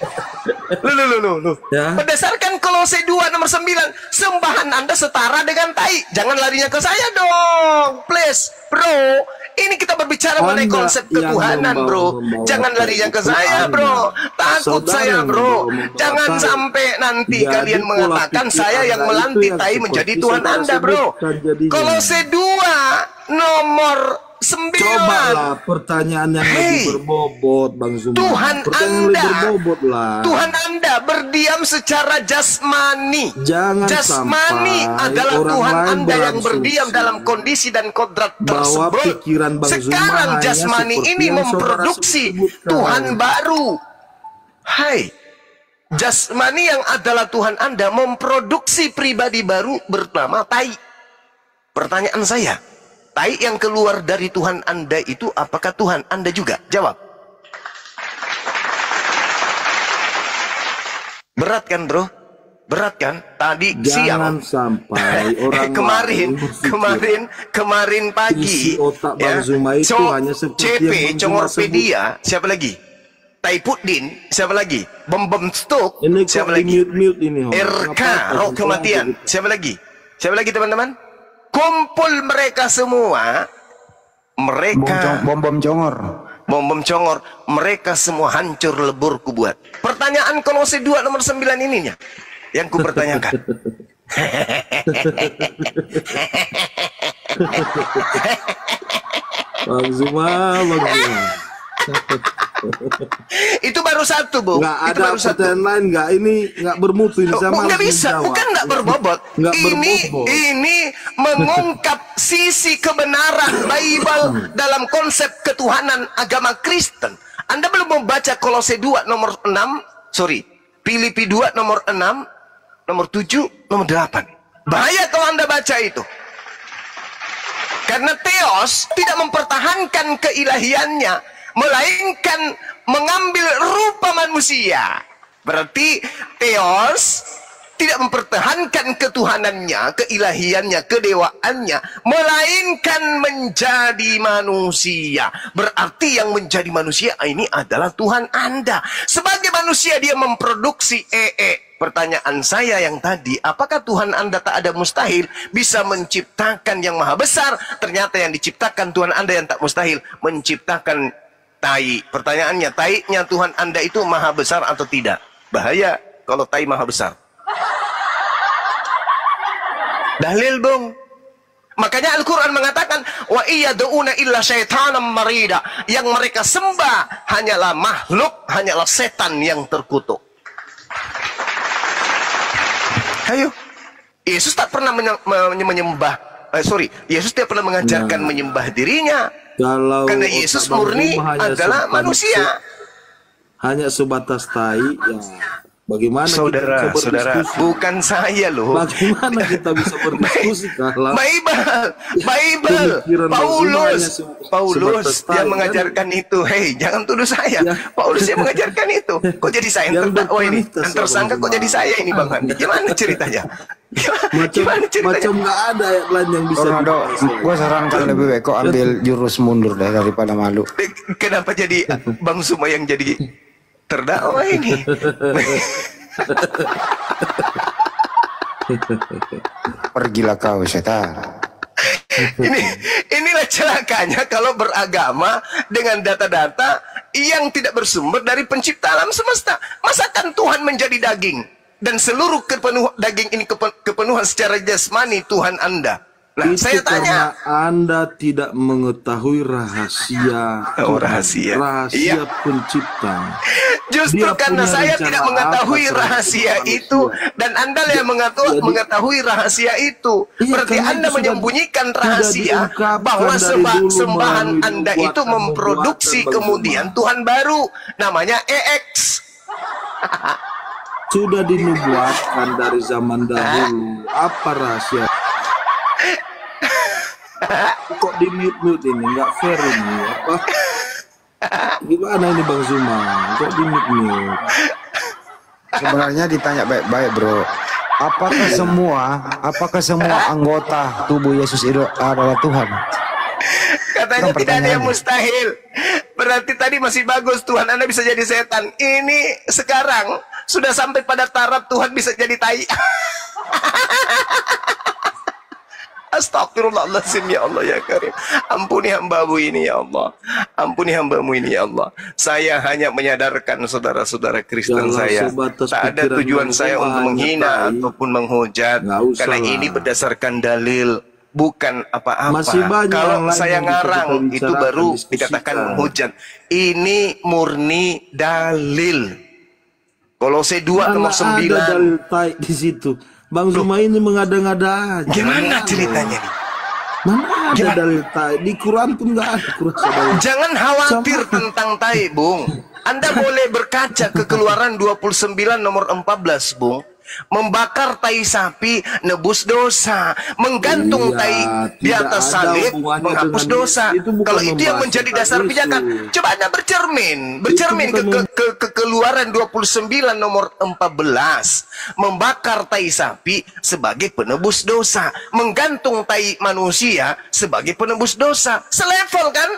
Loh. Ya. Berdasarkan Kolose 2 nomor 9, sembahan Anda setara dengan tai. Jangan larinya ke saya dong. Please, bro. Ini kita berbicara mengenai konsep ketuhanan, bro. Jangan larinya ke saya, bro. Takut saya, bro. Jangan sampai nanti kalian mengatakan saya yang melantik tai menjadi Tuhan Anda, bro. Kolose 2 nomor 9. Cobalah pertanyaan yang lebih berbobot, Bang Zuma. Tuhan Anda, lah. Tuhan Anda berdiam secara jasmani. Jangan Jasmani sampai adalah orang Tuhan lain Anda yang berasumsi berdiam dalam kondisi dan kodrat bahwa tersebut. pikiran Bang Zuma Sekarang hanya jasmani seperti ini yang memproduksi saudara sebutkan. Tuhan baru. Hai, jasmani yang adalah Tuhan Anda memproduksi pribadi baru bernama tai. Pertanyaan saya, tai yang keluar dari Tuhan Anda itu apakah Tuhan Anda juga? Jawab. Berat kan, bro? Berat kan? Tadi Jangan siang. sampai orang kemarin pagi. isi otak Bang Zuma itu hanya seperti CP, yang Bang Zuma Congorpedia, siapa lagi? Taipudin, siapa lagi? Bom Stok, Ini siapa kok lagi? mute ini. RK, Roh Kematian, siapa lagi? Siapa lagi, teman-teman? Kumpul mereka semua, mereka Bom congor. bom congor, mereka semua hancur lebur kubuat. Pertanyaan Kolose 2 nomor 9 ininya yang ku pertanyakan. Bang Zuma. Itu baru satu, Bu. Nggak Itu ada baru satu. pertanyaan lain, nggak ini nggak bermutu ini sama. Nggak bisa, bukan nggak berbobot. Nggak Ini mengungkap sisi kebenaran Bible dalam konsep ketuhanan agama Kristen. Anda belum membaca Kolose 2 nomor 6, Filipi 2 nomor 6, nomor 7, nomor 8. Bahaya kalau Anda baca itu. Karena Theos tidak mempertahankan keilahiannya, melainkan mengambil rupa manusia. Berarti Theos tidak mempertahankan ketuhanannya, keilahiannya, kedewaannya, melainkan menjadi manusia. Berarti yang menjadi manusia ini adalah Tuhan Anda. Sebagai manusia dia memproduksi Pertanyaan saya yang tadi, apakah Tuhan Anda tak ada mustahil bisa menciptakan yang maha besar? Ternyata yang diciptakan Tuhan Anda yang tak mustahil menciptakan tai. Pertanyaannya, tai-nya Tuhan Anda itu maha besar atau tidak? Bahaya kalau tai maha besar. Dalil, Bung. Makanya Al-Quran mengatakan, wa iyyaduuna illa syaitanan marida. Yang mereka sembah hanyalah makhluk, hanyalah setan yang terkutuk. Ayo, Yesus tak pernah menyembah. Yesus tidak pernah mengajarkan menyembah dirinya. Karena Yesus murni adalah manusia. Hanya sebatas tai. Ya. Bagaimana saudara, kita bisa berdiskusi? Bukan saya loh. Bagaimana kita bisa berdiskusi kalau Bible, Paulus yang mengajarkan itu. Hei, jangan tuduh saya. Paulus yang mengajarkan itu. Kok jadi saya yang terdakwa ini? Dan tersangka kok jadi saya ini, Bang Handi? Gimana ceritanya? Macam nggak ada ayat lain yang bisa. Gue sarankan lebih baik kok ambil jurus mundur daripada malu. Kenapa jadi Bang Zuma yang jadi terdakwa ini? Pergilah kau setan. Inilah celakanya kalau beragama dengan data-data yang tidak bersumber dari pencipta alam semesta. Masakan Tuhan menjadi daging dan seluruh daging ini kepenuhan secara jasmani Tuhan Anda. Nah, itu saya tanya, Anda tidak mengetahui rahasia pencipta. Justru karena saya tidak mengetahui rahasia itu dan Anda yang mengetahui rahasia itu, berarti Anda menyembunyikan rahasia bahwa sembahan Anda itu memproduksi kemudian Tuhan baru namanya EX. Sudah dinubuatkan dari zaman dahulu. Apa rahasia? Kok di mute ini? Nggak fair ini. Apa? Gimana ini Bang Zuma? Kok di mute? Sebenarnya ditanya baik-baik, bro. Apakah semua anggota tubuh Yesus itu adalah Tuhan? Katanya tidak ada yang mustahil. Berarti tadi masih bagus, Tuhan Anda bisa jadi setan. Ini sekarang sudah sampai pada taraf Tuhan bisa jadi tai. Astagfirullahaladzim, ya Allah ya Karim. Ampuni hambamu ini ya Allah. Ampuni hambamu ini ya Allah. Saya hanya menyadarkan saudara-saudara Kristen saya. Tak ada tujuan saya untuk menghina ataupun menghujat. Karena ini berdasarkan dalil, bukan apa-apa. Kalau saya ngarang itu baru dikatakan menghujat. Ini murni dalil. Kolose 2 nomor 9. Ada dalil tai di situ. Bang Zuma ini mengada-ngada aja. Gimana ceritanya nih? Mana ada dalil tai? Di Quran pun nggak ada Quran. Jangan khawatir tentang tai, Bung. Anda boleh berkaca ke Keluaran 29 nomor 14, Bung. Membakar tai sapi nebus dosa, menggantung tai di atas salib menghapus dosa. Kalau itu yang menjadi dasar pijakan, coba Anda bercermin ke Keluaran 29 nomor 14. Membakar tai sapi sebagai penebus dosa, menggantung tai manusia sebagai penebus dosa. Selevel kan?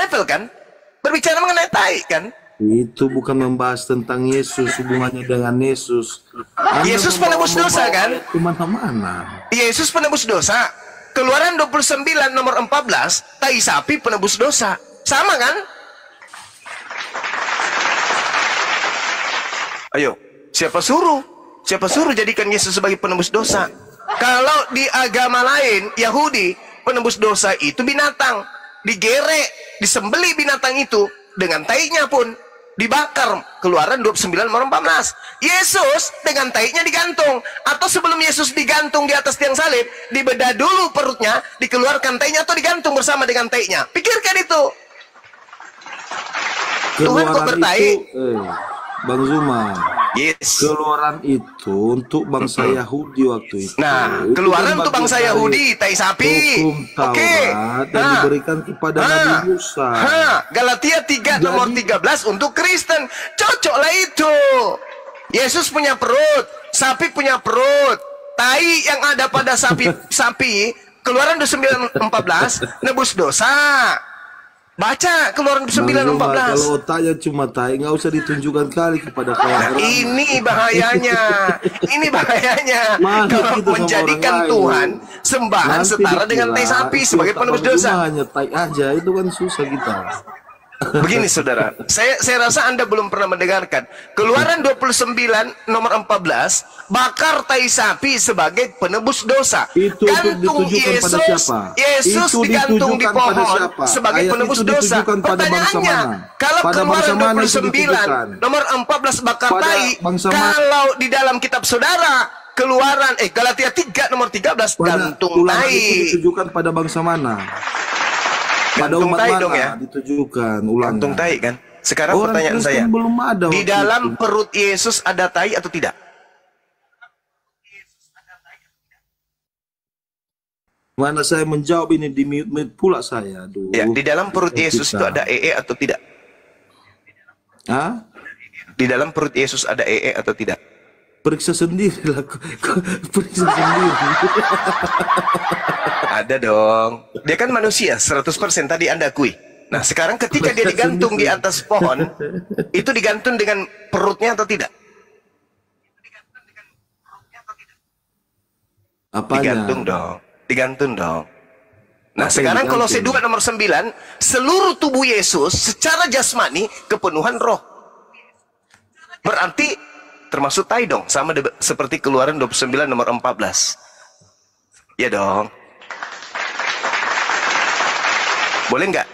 Level kan? Berbicara mengenai tai kan? Itu bukan membahas tentang Yesus, hubungannya dengan Yesus. Yesus penebus dosa kan? Kemana-mana. Yesus penebus dosa. Keluaran 29 nomor 14, tai sapi penebus dosa. Sama kan? Ayo, siapa suruh? Siapa suruh jadikan Yesus sebagai penebus dosa? Kalau di agama lain, Yahudi, penebus dosa itu binatang. Digerek, disembeli binatang itu dengan tainya pun dibakar. Keluaran 29 nomor 14. Yesus dengan taiknya digantung, atau sebelum Yesus digantung di atas tiang salib, dibedah dulu perutnya, dikeluarkan taiknya, atau digantung bersama dengan taiknya. Pikirkan itu. Tuhan kok bertai? Bang Zuma, yes. Keluaran itu untuk bangsa Yahudi waktu itu. Nah, keluaran untuk bangsa Yahudi, tai sapi. Oke. Dan diberikan kepada Nabi Musa. Galatia 3 nomor 13 untuk Kristen. Cocoklah itu. Yesus punya perut, sapi punya perut. Tai yang ada pada sapi, Keluaran 29:14 nebus dosa. Baca Keluaran 9:14. Kalau otaknya cuma tai, nggak usah ditunjukkan kali kepada kawan orang. Ini bahayanya. Ini bahayanya. Kalau menjadikan Tuhan sembahan setara dengan tai sapi sebagai penebus dosa. Hanya tai aja, itu kan susah kita. Begini saudara, saya rasa Anda belum pernah mendengarkan Keluaran 29 nomor 14, bakar tai sapi sebagai penebus dosa. Itu gantung Yesus, Yesus digantung di pohon sebagai penebus dosa. Pertanyaannya, kalau Keluaran 29 nomor 14 bakar tai, kalau di dalam kitab saudara Keluaran Galatia 3 nomor 13 gantung tai, itu ditujukan pada bangsa mana? Pada umat mana dong ya? Ditujukan ulang. Gantung tai kan? Sekarang pertanyaan saya, belum ada di dalam perut Yesus ada tai atau tidak? Mana saya menjawab ini di mute pula saya. Aduh. Ya, di dalam perut Yesus itu ada atau tidak? Hah? Di dalam perut Yesus ada atau tidak? Periksa sendiri lah. Periksa sendiri. Ada dong. Dia kan manusia 100% tadi Anda akui. Nah, sekarang ketika dia digantung di atas pohon, itu digantung dengan perutnya atau tidak? Apanya? Digantung dong. Digantung dong. Nah, sekarang Kolose 2 nomor 9, seluruh tubuh Yesus secara jasmani kepenuhan roh. Berarti termasuk tai dong, sama seperti Keluaran 29 nomor 14. Ya dong. Boleh nggak?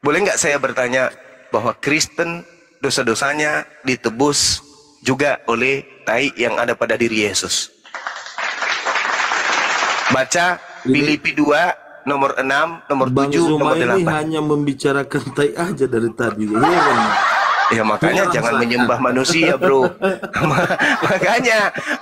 Boleh nggak saya bertanya bahwa Kristen dosa-dosanya ditebus juga oleh tai yang ada pada diri Yesus? Baca Filipi 2 nomor 6, nomor 7, nomor 8. Ini hanya membicarakan tai aja dari tadi. Ya makanya Menyerang jangan saya. menyembah manusia, bro.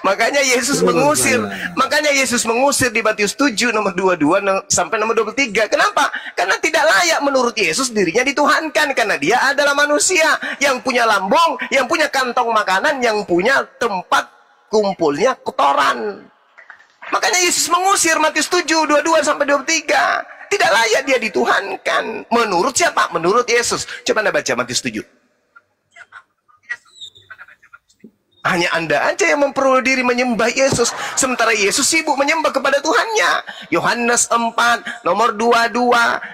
makanya Yesus mengusir. Makanya Yesus mengusir di Matius 7 nomor 22 sampai nomor 23. Kenapa? Karena tidak layak menurut Yesus dirinya dituhankan, karena dia adalah manusia yang punya lambung, yang punya kantong makanan, yang punya tempat kumpulnya kotoran. Makanya Yesus mengusir Matius 7 22 sampai 23. Tidak layak dia dituhankan. Menurut siapa? Menurut Yesus. Coba Anda baca Matius 7. Hanya Anda aja yang memperoleh diri menyembah Yesus, sementara Yesus sibuk menyembah kepada Tuhannya. Yohanes 4 nomor 22,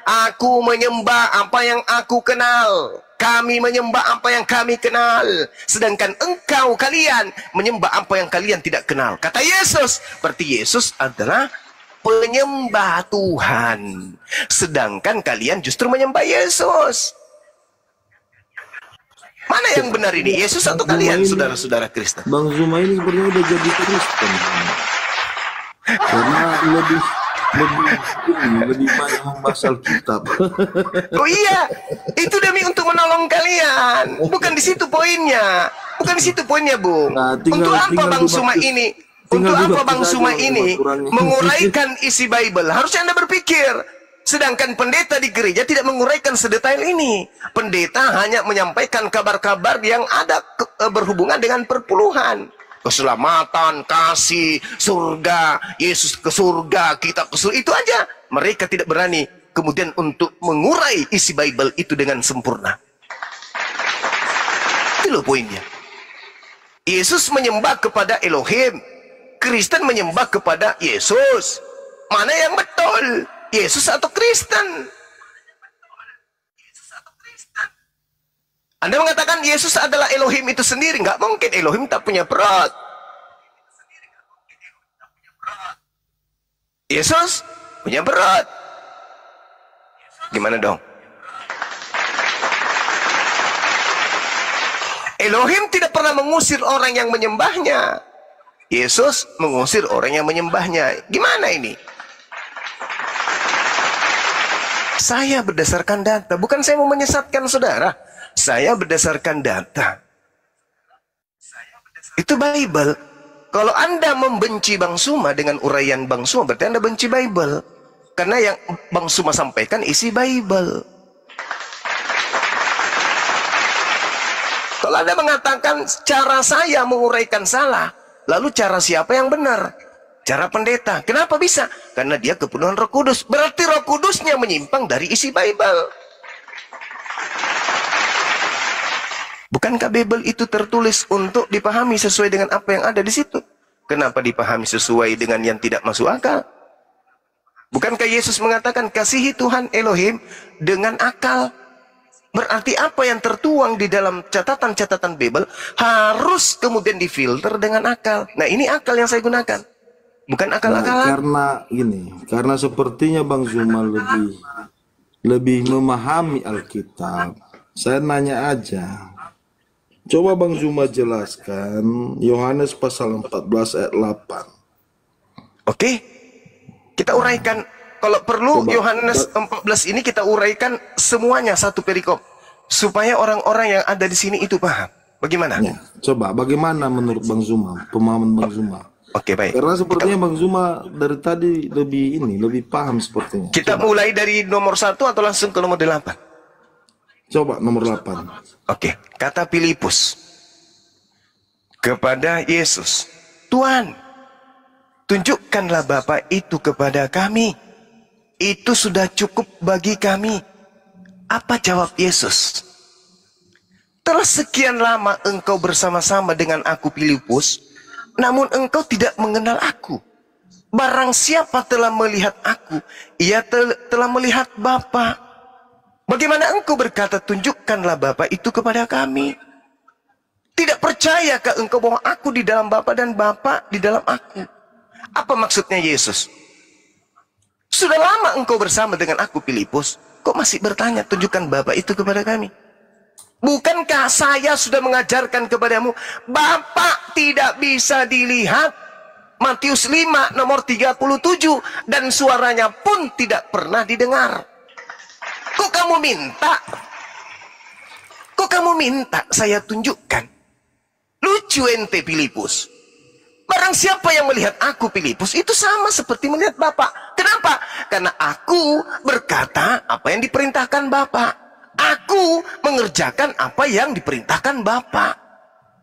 aku menyembah apa yang aku kenal, kami menyembah apa yang kami kenal, sedangkan engkau kalian menyembah apa yang kalian tidak kenal. Kata Yesus, berarti Yesus adalah penyembah Tuhan, sedangkan kalian justru menyembah Yesus. Mana yang benar ini? Yesus atau kalian, saudara-saudara Kristen? Bang Zuma ini sebenarnya udah jadi Kristen. Karena lebih banyak membahas Alkitab. Oh iya, itu demi untuk menolong kalian. Bukan di situ poinnya. Bukan di situ poinnya, Bung. Nah, Untuk apa Bang Zuma ini? Untuk apa Bang Zuma ini menguraikan isi Bible? Harusnya Anda berpikir. Sedangkan pendeta di gereja tidak menguraikan sedetail ini. Pendeta hanya menyampaikan kabar-kabar yang ada berhubungan dengan perpuluhan. Keselamatan, kasih, surga, Yesus ke surga, kita ke surga. Itu aja. Mereka tidak berani kemudian untuk mengurai isi Bible itu dengan sempurna. Itu loh poinnya. Yesus menyembah kepada Elohim. Kristen menyembah kepada Yesus. Mana yang betul? Yesus atau Kristen? Anda mengatakan Yesus adalah Elohim itu sendiri. Nggak mungkin, Elohim tak punya perut. Yesus punya perut. Gimana dong? Elohim tidak pernah mengusir orang yang menyembahnya. Yesus mengusir orang yang menyembahnya. Gimana ini? Saya berdasarkan data, bukan saya mau menyesatkan saudara. Saya berdasarkan data. Itu Bible. Kalau Anda membenci Bang Suma dengan uraian Bang Suma, berarti Anda benci Bible. Karena yang Bang Suma sampaikan isi Bible. Kalau Anda mengatakan cara saya menguraikan salah, lalu cara siapa yang benar? Cara pendeta. Kenapa bisa? Karena dia kepenuhan Roh Kudus. Berarti Roh Kudusnya menyimpang dari isi Bible. Bukankah Bible itu tertulis untuk dipahami sesuai dengan apa yang ada di situ? Kenapa dipahami sesuai dengan yang tidak masuk akal? Bukankah Yesus mengatakan kasihi Tuhan Elohim dengan akal? Berarti apa yang tertuang di dalam catatan-catatan Bible harus kemudian difilter dengan akal. Nah, ini akal yang saya gunakan. Bukan akal-akalan. Karena sepertinya Bang Zuma lebih memahami Alkitab. Saya nanya aja. Coba Bang Zuma jelaskan Yohanes pasal 14 ayat 8. Oke. Kita uraikan. Kalau perlu Yohanes 14 ini kita uraikan semuanya satu perikop. Supaya orang-orang yang ada di sini itu paham. Bagaimana? Ya, coba bagaimana menurut Bang Zuma? Pemahaman Bang Zuma. Oke, baik. Karena sepertinya Bang Zuma dari tadi lebih paham sepertinya. Kita mulai dari nomor 1 atau langsung ke nomor 8? Coba nomor 8. Oke, kata Filipus kepada Yesus, Tuhan, tunjukkanlah Bapa itu kepada kami. Itu sudah cukup bagi kami. Apa jawab Yesus? Telah sekian lama engkau bersama-sama dengan aku Filipus, namun engkau tidak mengenal aku. Barang siapa telah melihat aku, ia telah melihat Bapa. Bagaimana engkau berkata, tunjukkanlah Bapa itu kepada kami? Tidak percayakah engkau bahwa aku di dalam Bapa dan Bapa di dalam aku? Apa maksudnya Yesus? Sudah lama engkau bersama dengan aku Filipus, kok masih bertanya, tunjukkan Bapa itu kepada kami? Bukankah saya sudah mengajarkan kepadamu, Bapa tidak bisa dilihat? Matius 5 nomor 37, dan suaranya pun tidak pernah didengar. Kok kamu minta? Kok kamu minta saya tunjukkan? Lucu ente Filipus. Barang siapa yang melihat aku Filipus, itu sama seperti melihat Bapa. Kenapa? Karena aku berkata apa yang diperintahkan Bapa. Aku mengerjakan apa yang diperintahkan Bapa.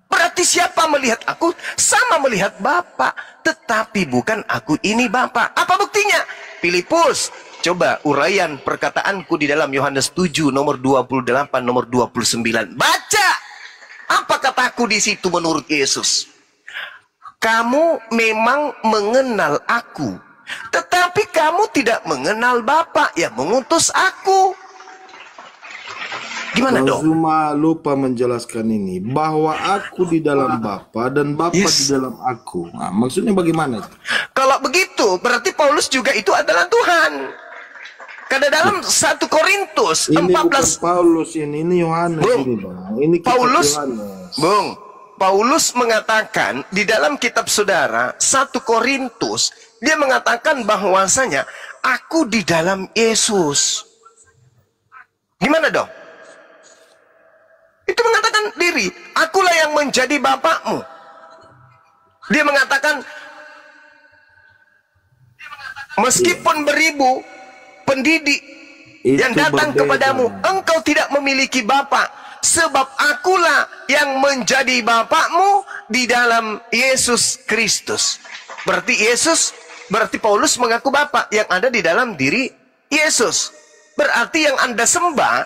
Berarti siapa melihat aku sama melihat Bapa. Tetapi bukan aku ini Bapa. Apa buktinya? Filipus, coba uraian perkataanku di dalam Yohanes 7 nomor 28 nomor 29. Baca. Apa kataku di situ menurut Yesus? Kamu memang mengenal aku, tetapi kamu tidak mengenal Bapa yang mengutus aku. Gimana dong? Cuma lupa menjelaskan ini, bahwa aku di dalam Bapa dan Bapa di dalam aku. Nah, maksudnya bagaimana? Kalau begitu, berarti Paulus juga itu adalah Tuhan. Karena dalam 1 Korintus 14. Ini bukan Paulus ini Yohanes ini, Bang. Ini Paulus, Yohanes. Bung, Paulus mengatakan di dalam kitab saudara 1 Korintus, dia mengatakan bahwasanya aku di dalam Yesus. Gimana dong? Itu mengatakan diri, akulah yang menjadi bapakmu. Dia mengatakan, meskipun beribu pendidik Itu yang datang berbeda. kepadamu, engkau tidak memiliki bapa, sebab akulah yang menjadi bapakmu di dalam Yesus Kristus. Berarti Yesus, berarti Paulus mengaku bapa yang ada di dalam diri Yesus. Berarti yang Anda sembah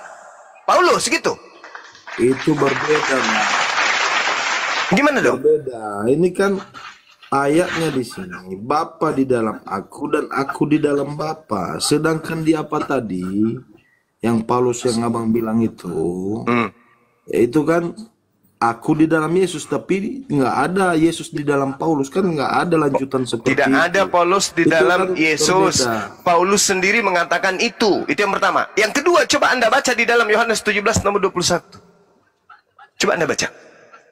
Paulus gitu. Itu berbeda, Bang. Gimana dong? Berbeda. Ini kan ayatnya di sini, Bapa di dalam aku dan aku di dalam Bapa. Sedangkan di apa tadi yang Paulus yang abang bilang itu, itu kan aku di dalam Yesus, tapi nggak ada Yesus di dalam Paulus, kan nggak ada lanjutan seperti Tidak itu. ada Paulus di Itu dalam kan Yesus. berbeda. Paulus sendiri mengatakan itu. Itu yang pertama. Yang kedua, coba Anda baca di dalam Yohanes 17 nomor 21. Coba Anda baca.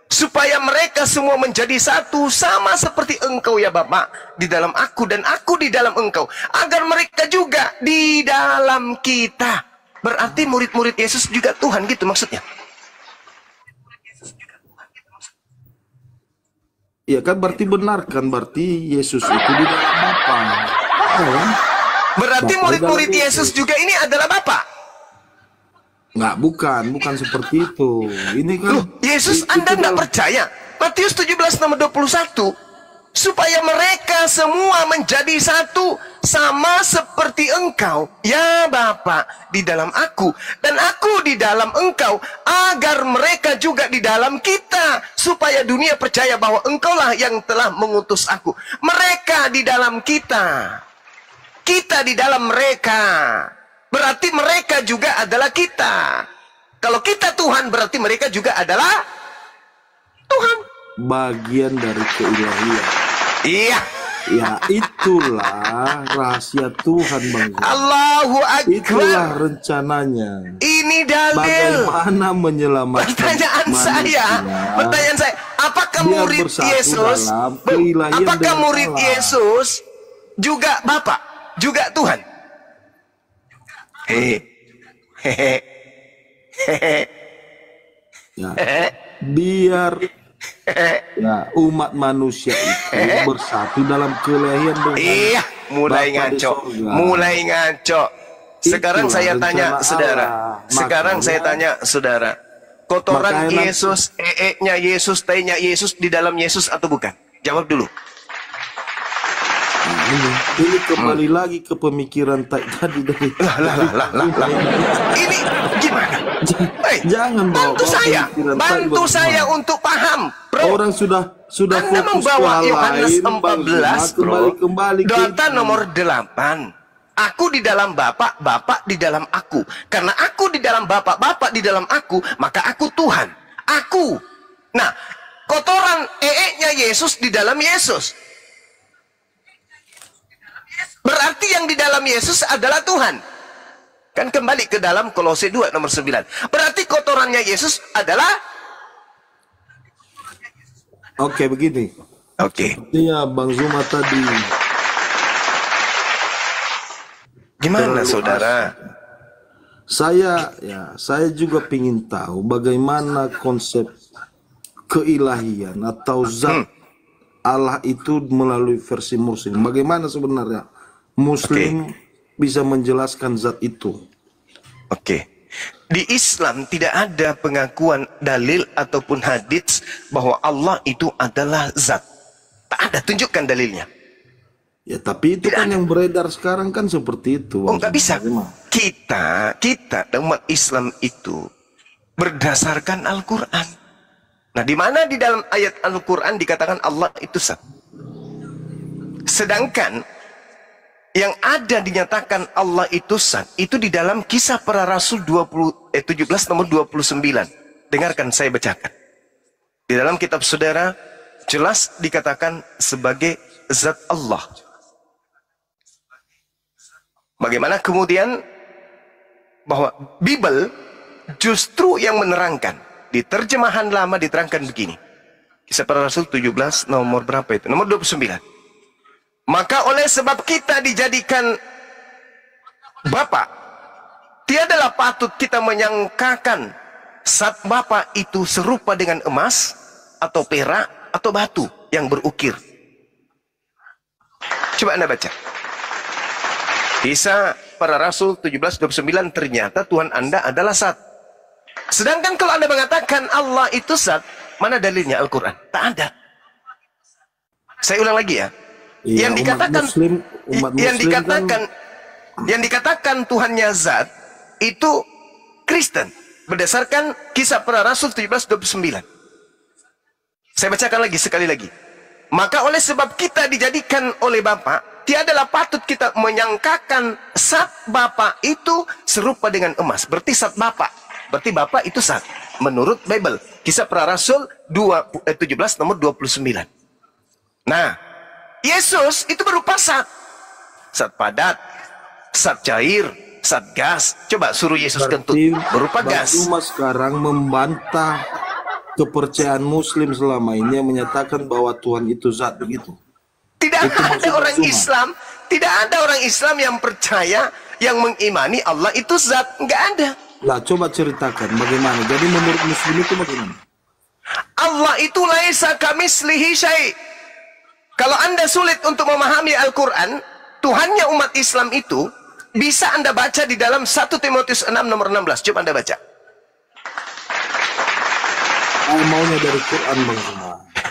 Supaya mereka semua menjadi satu, sama seperti engkau ya Bapa di dalam aku dan aku di dalam engkau, agar mereka juga di dalam kita. Berarti murid-murid Yesus juga Tuhan gitu maksudnya. Iya kan, berarti benar kan, berarti Yesus itu di dalam Bapa. Berarti Bapa murid-murid dalam Yesus juga ini adalah Bapa. Nggak, bukan seperti itu. Ini kan Loh, Yesus itu Anda nggak dalam- percaya? Matius 17 nomor 21. Supaya mereka semua menjadi satu, sama seperti engkau, ya Bapa, di dalam aku, dan aku di dalam engkau, agar mereka juga di dalam kita, supaya dunia percaya bahwa engkaulah yang telah mengutus aku. Mereka di dalam kita, kita di dalam mereka. Berarti mereka juga adalah kita. Kalau kita Tuhan, berarti mereka juga adalah Tuhan. bagian dari keilahian. Iya. Ya, itulah rahasia Tuhan, Bang. Allahu Itulah Akbar. rencananya. Ini dalil. Bagaimana menyelamatkan Pertanyaan saya, apakah Biar murid bersatu Yesus, dalam keilahian apakah dengan murid Allah. Yesus juga Bapa, juga Tuhan? Hehehe. Ya, biar ya umat manusia itu bersatu dalam keilahian dengan Iya, mulai Bapa di ngaco, sorga. mulai ngaco. Sekarang Itulah saya tanya rencana saudara, Allah. sekarang saya tanya saudara, kotoran Makanya- Yesus, nya Yesus, tehnya Yesus di dalam Yesus atau bukan? Jawab dulu. Ini kembali lagi ke pemikiran tadi dari Lah. Ini gimana? Jangan bantu bawa saya, pemikiran tadi, bantu Bang. saya untuk paham, bro. Orang sudah Anda fokus membawa ke hal Yohanes lain, Bang. 14, bro. kembali ke Data itu. nomor 8. Aku di dalam Bapa, Bapa di dalam aku. Karena aku di dalam Bapa, Bapa di dalam aku, maka aku Tuhan. Aku. Nah, kotoran nya Yesus di dalam Yesus. Berarti yang di dalam Yesus adalah Tuhan. Kan kembali ke dalam Kolose 2 nomor 9. Berarti kotorannya Yesus adalah Oke, begini. Oke. Iya, Bang Zuma tadi. Gimana Terlalu saudara? saya juga ingin tahu bagaimana konsep keilahian atau zat Allah itu melalui versi Muslim. Bagaimana sebenarnya Muslim bisa menjelaskan zat itu? Oke. Di Islam tidak ada pengakuan dalil ataupun hadits bahwa Allah itu adalah zat. Tak ada, tunjukkan dalilnya. Ya, tapi itu kan yang beredar sekarang kan seperti itu. Oh, nggak bisa. Kita umat Islam itu berdasarkan Al-Quran. Nah, di mana di dalam ayat Al-Quran dikatakan Allah itu zat. Sedangkan yang ada dinyatakan Allah itu zat itu di dalam Kisah Para Rasul 17 nomor 29. Dengarkan saya bacakan. Di dalam kitab saudara jelas dikatakan sebagai zat Allah. Bagaimana kemudian bahwa Bible justru yang menerangkan. Di terjemahan lama diterangkan begini. Kisah Para Rasul 17 nomor berapa itu? Nomor 29. Maka oleh sebab kita dijadikan Bapa, tiadalah patut kita menyangkakan zat Bapa itu serupa dengan emas atau perak atau batu yang berukir. Coba Anda baca. Kisah Para Rasul 17:29, ternyata Tuhan Anda adalah zat. Sedangkan kalau Anda mengatakan Allah itu zat, mana dalilnya Al-Quran? Tak ada. Saya ulang lagi ya. Iya, yang dikatakan yang dikatakan Tuhannya zat itu Kristen berdasarkan Kisah Para Rasul 17:29. Saya bacakan lagi sekali lagi. Maka oleh sebab kita dijadikan oleh Bapa, tiadalah patut kita menyangkakan zat Bapa itu serupa dengan emas. Berarti zat Bapa. Berarti Bapa itu zat. Menurut Bible. Kisah Para Rasul 17 nomor 29. Nah, Yesus itu berupa zat. Zat padat, zat cair, zat gas. Coba suruh Yesus kentut. Berupa gas. Cuma sekarang membantah kepercayaan Muslim selama ini yang menyatakan bahwa Tuhan itu zat, begitu. Tidak ada orang Islam, tidak ada orang Islam yang percaya, yang mengimani Allah itu zat. Enggak ada. Lah, coba ceritakan bagaimana. Jadi menurut Muslim itu bagaimana? Allah itu laisa kamitslihi syai'. Kalau Anda sulit untuk memahami Al-Quran, Tuhannya umat Islam itu bisa Anda baca di dalam 1 Timotius 6 nomor 16. Coba Anda baca. Maunya dari Quran, Bang.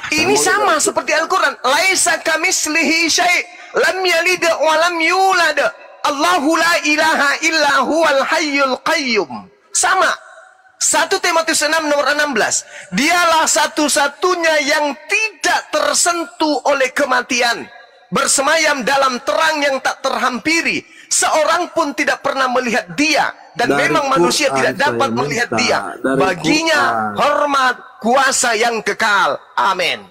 Ini sama seperti Al-Quran. Laisa kamitslihi syai', lam yalid wa lam yulad. Allahu la ilaha illa huwal hayyul qayyum. Sama. 1 Timotius 6 nomor 16. Dialah satu-satunya yang tidak tersentuh oleh kematian. Bersemayam dalam terang yang tak terhampiri. Seorang pun tidak pernah melihat dia. Dan Dari memang manusia Quran tidak dapat melihat dia. Dari Baginya Quran. hormat kuasa yang kekal. Amin.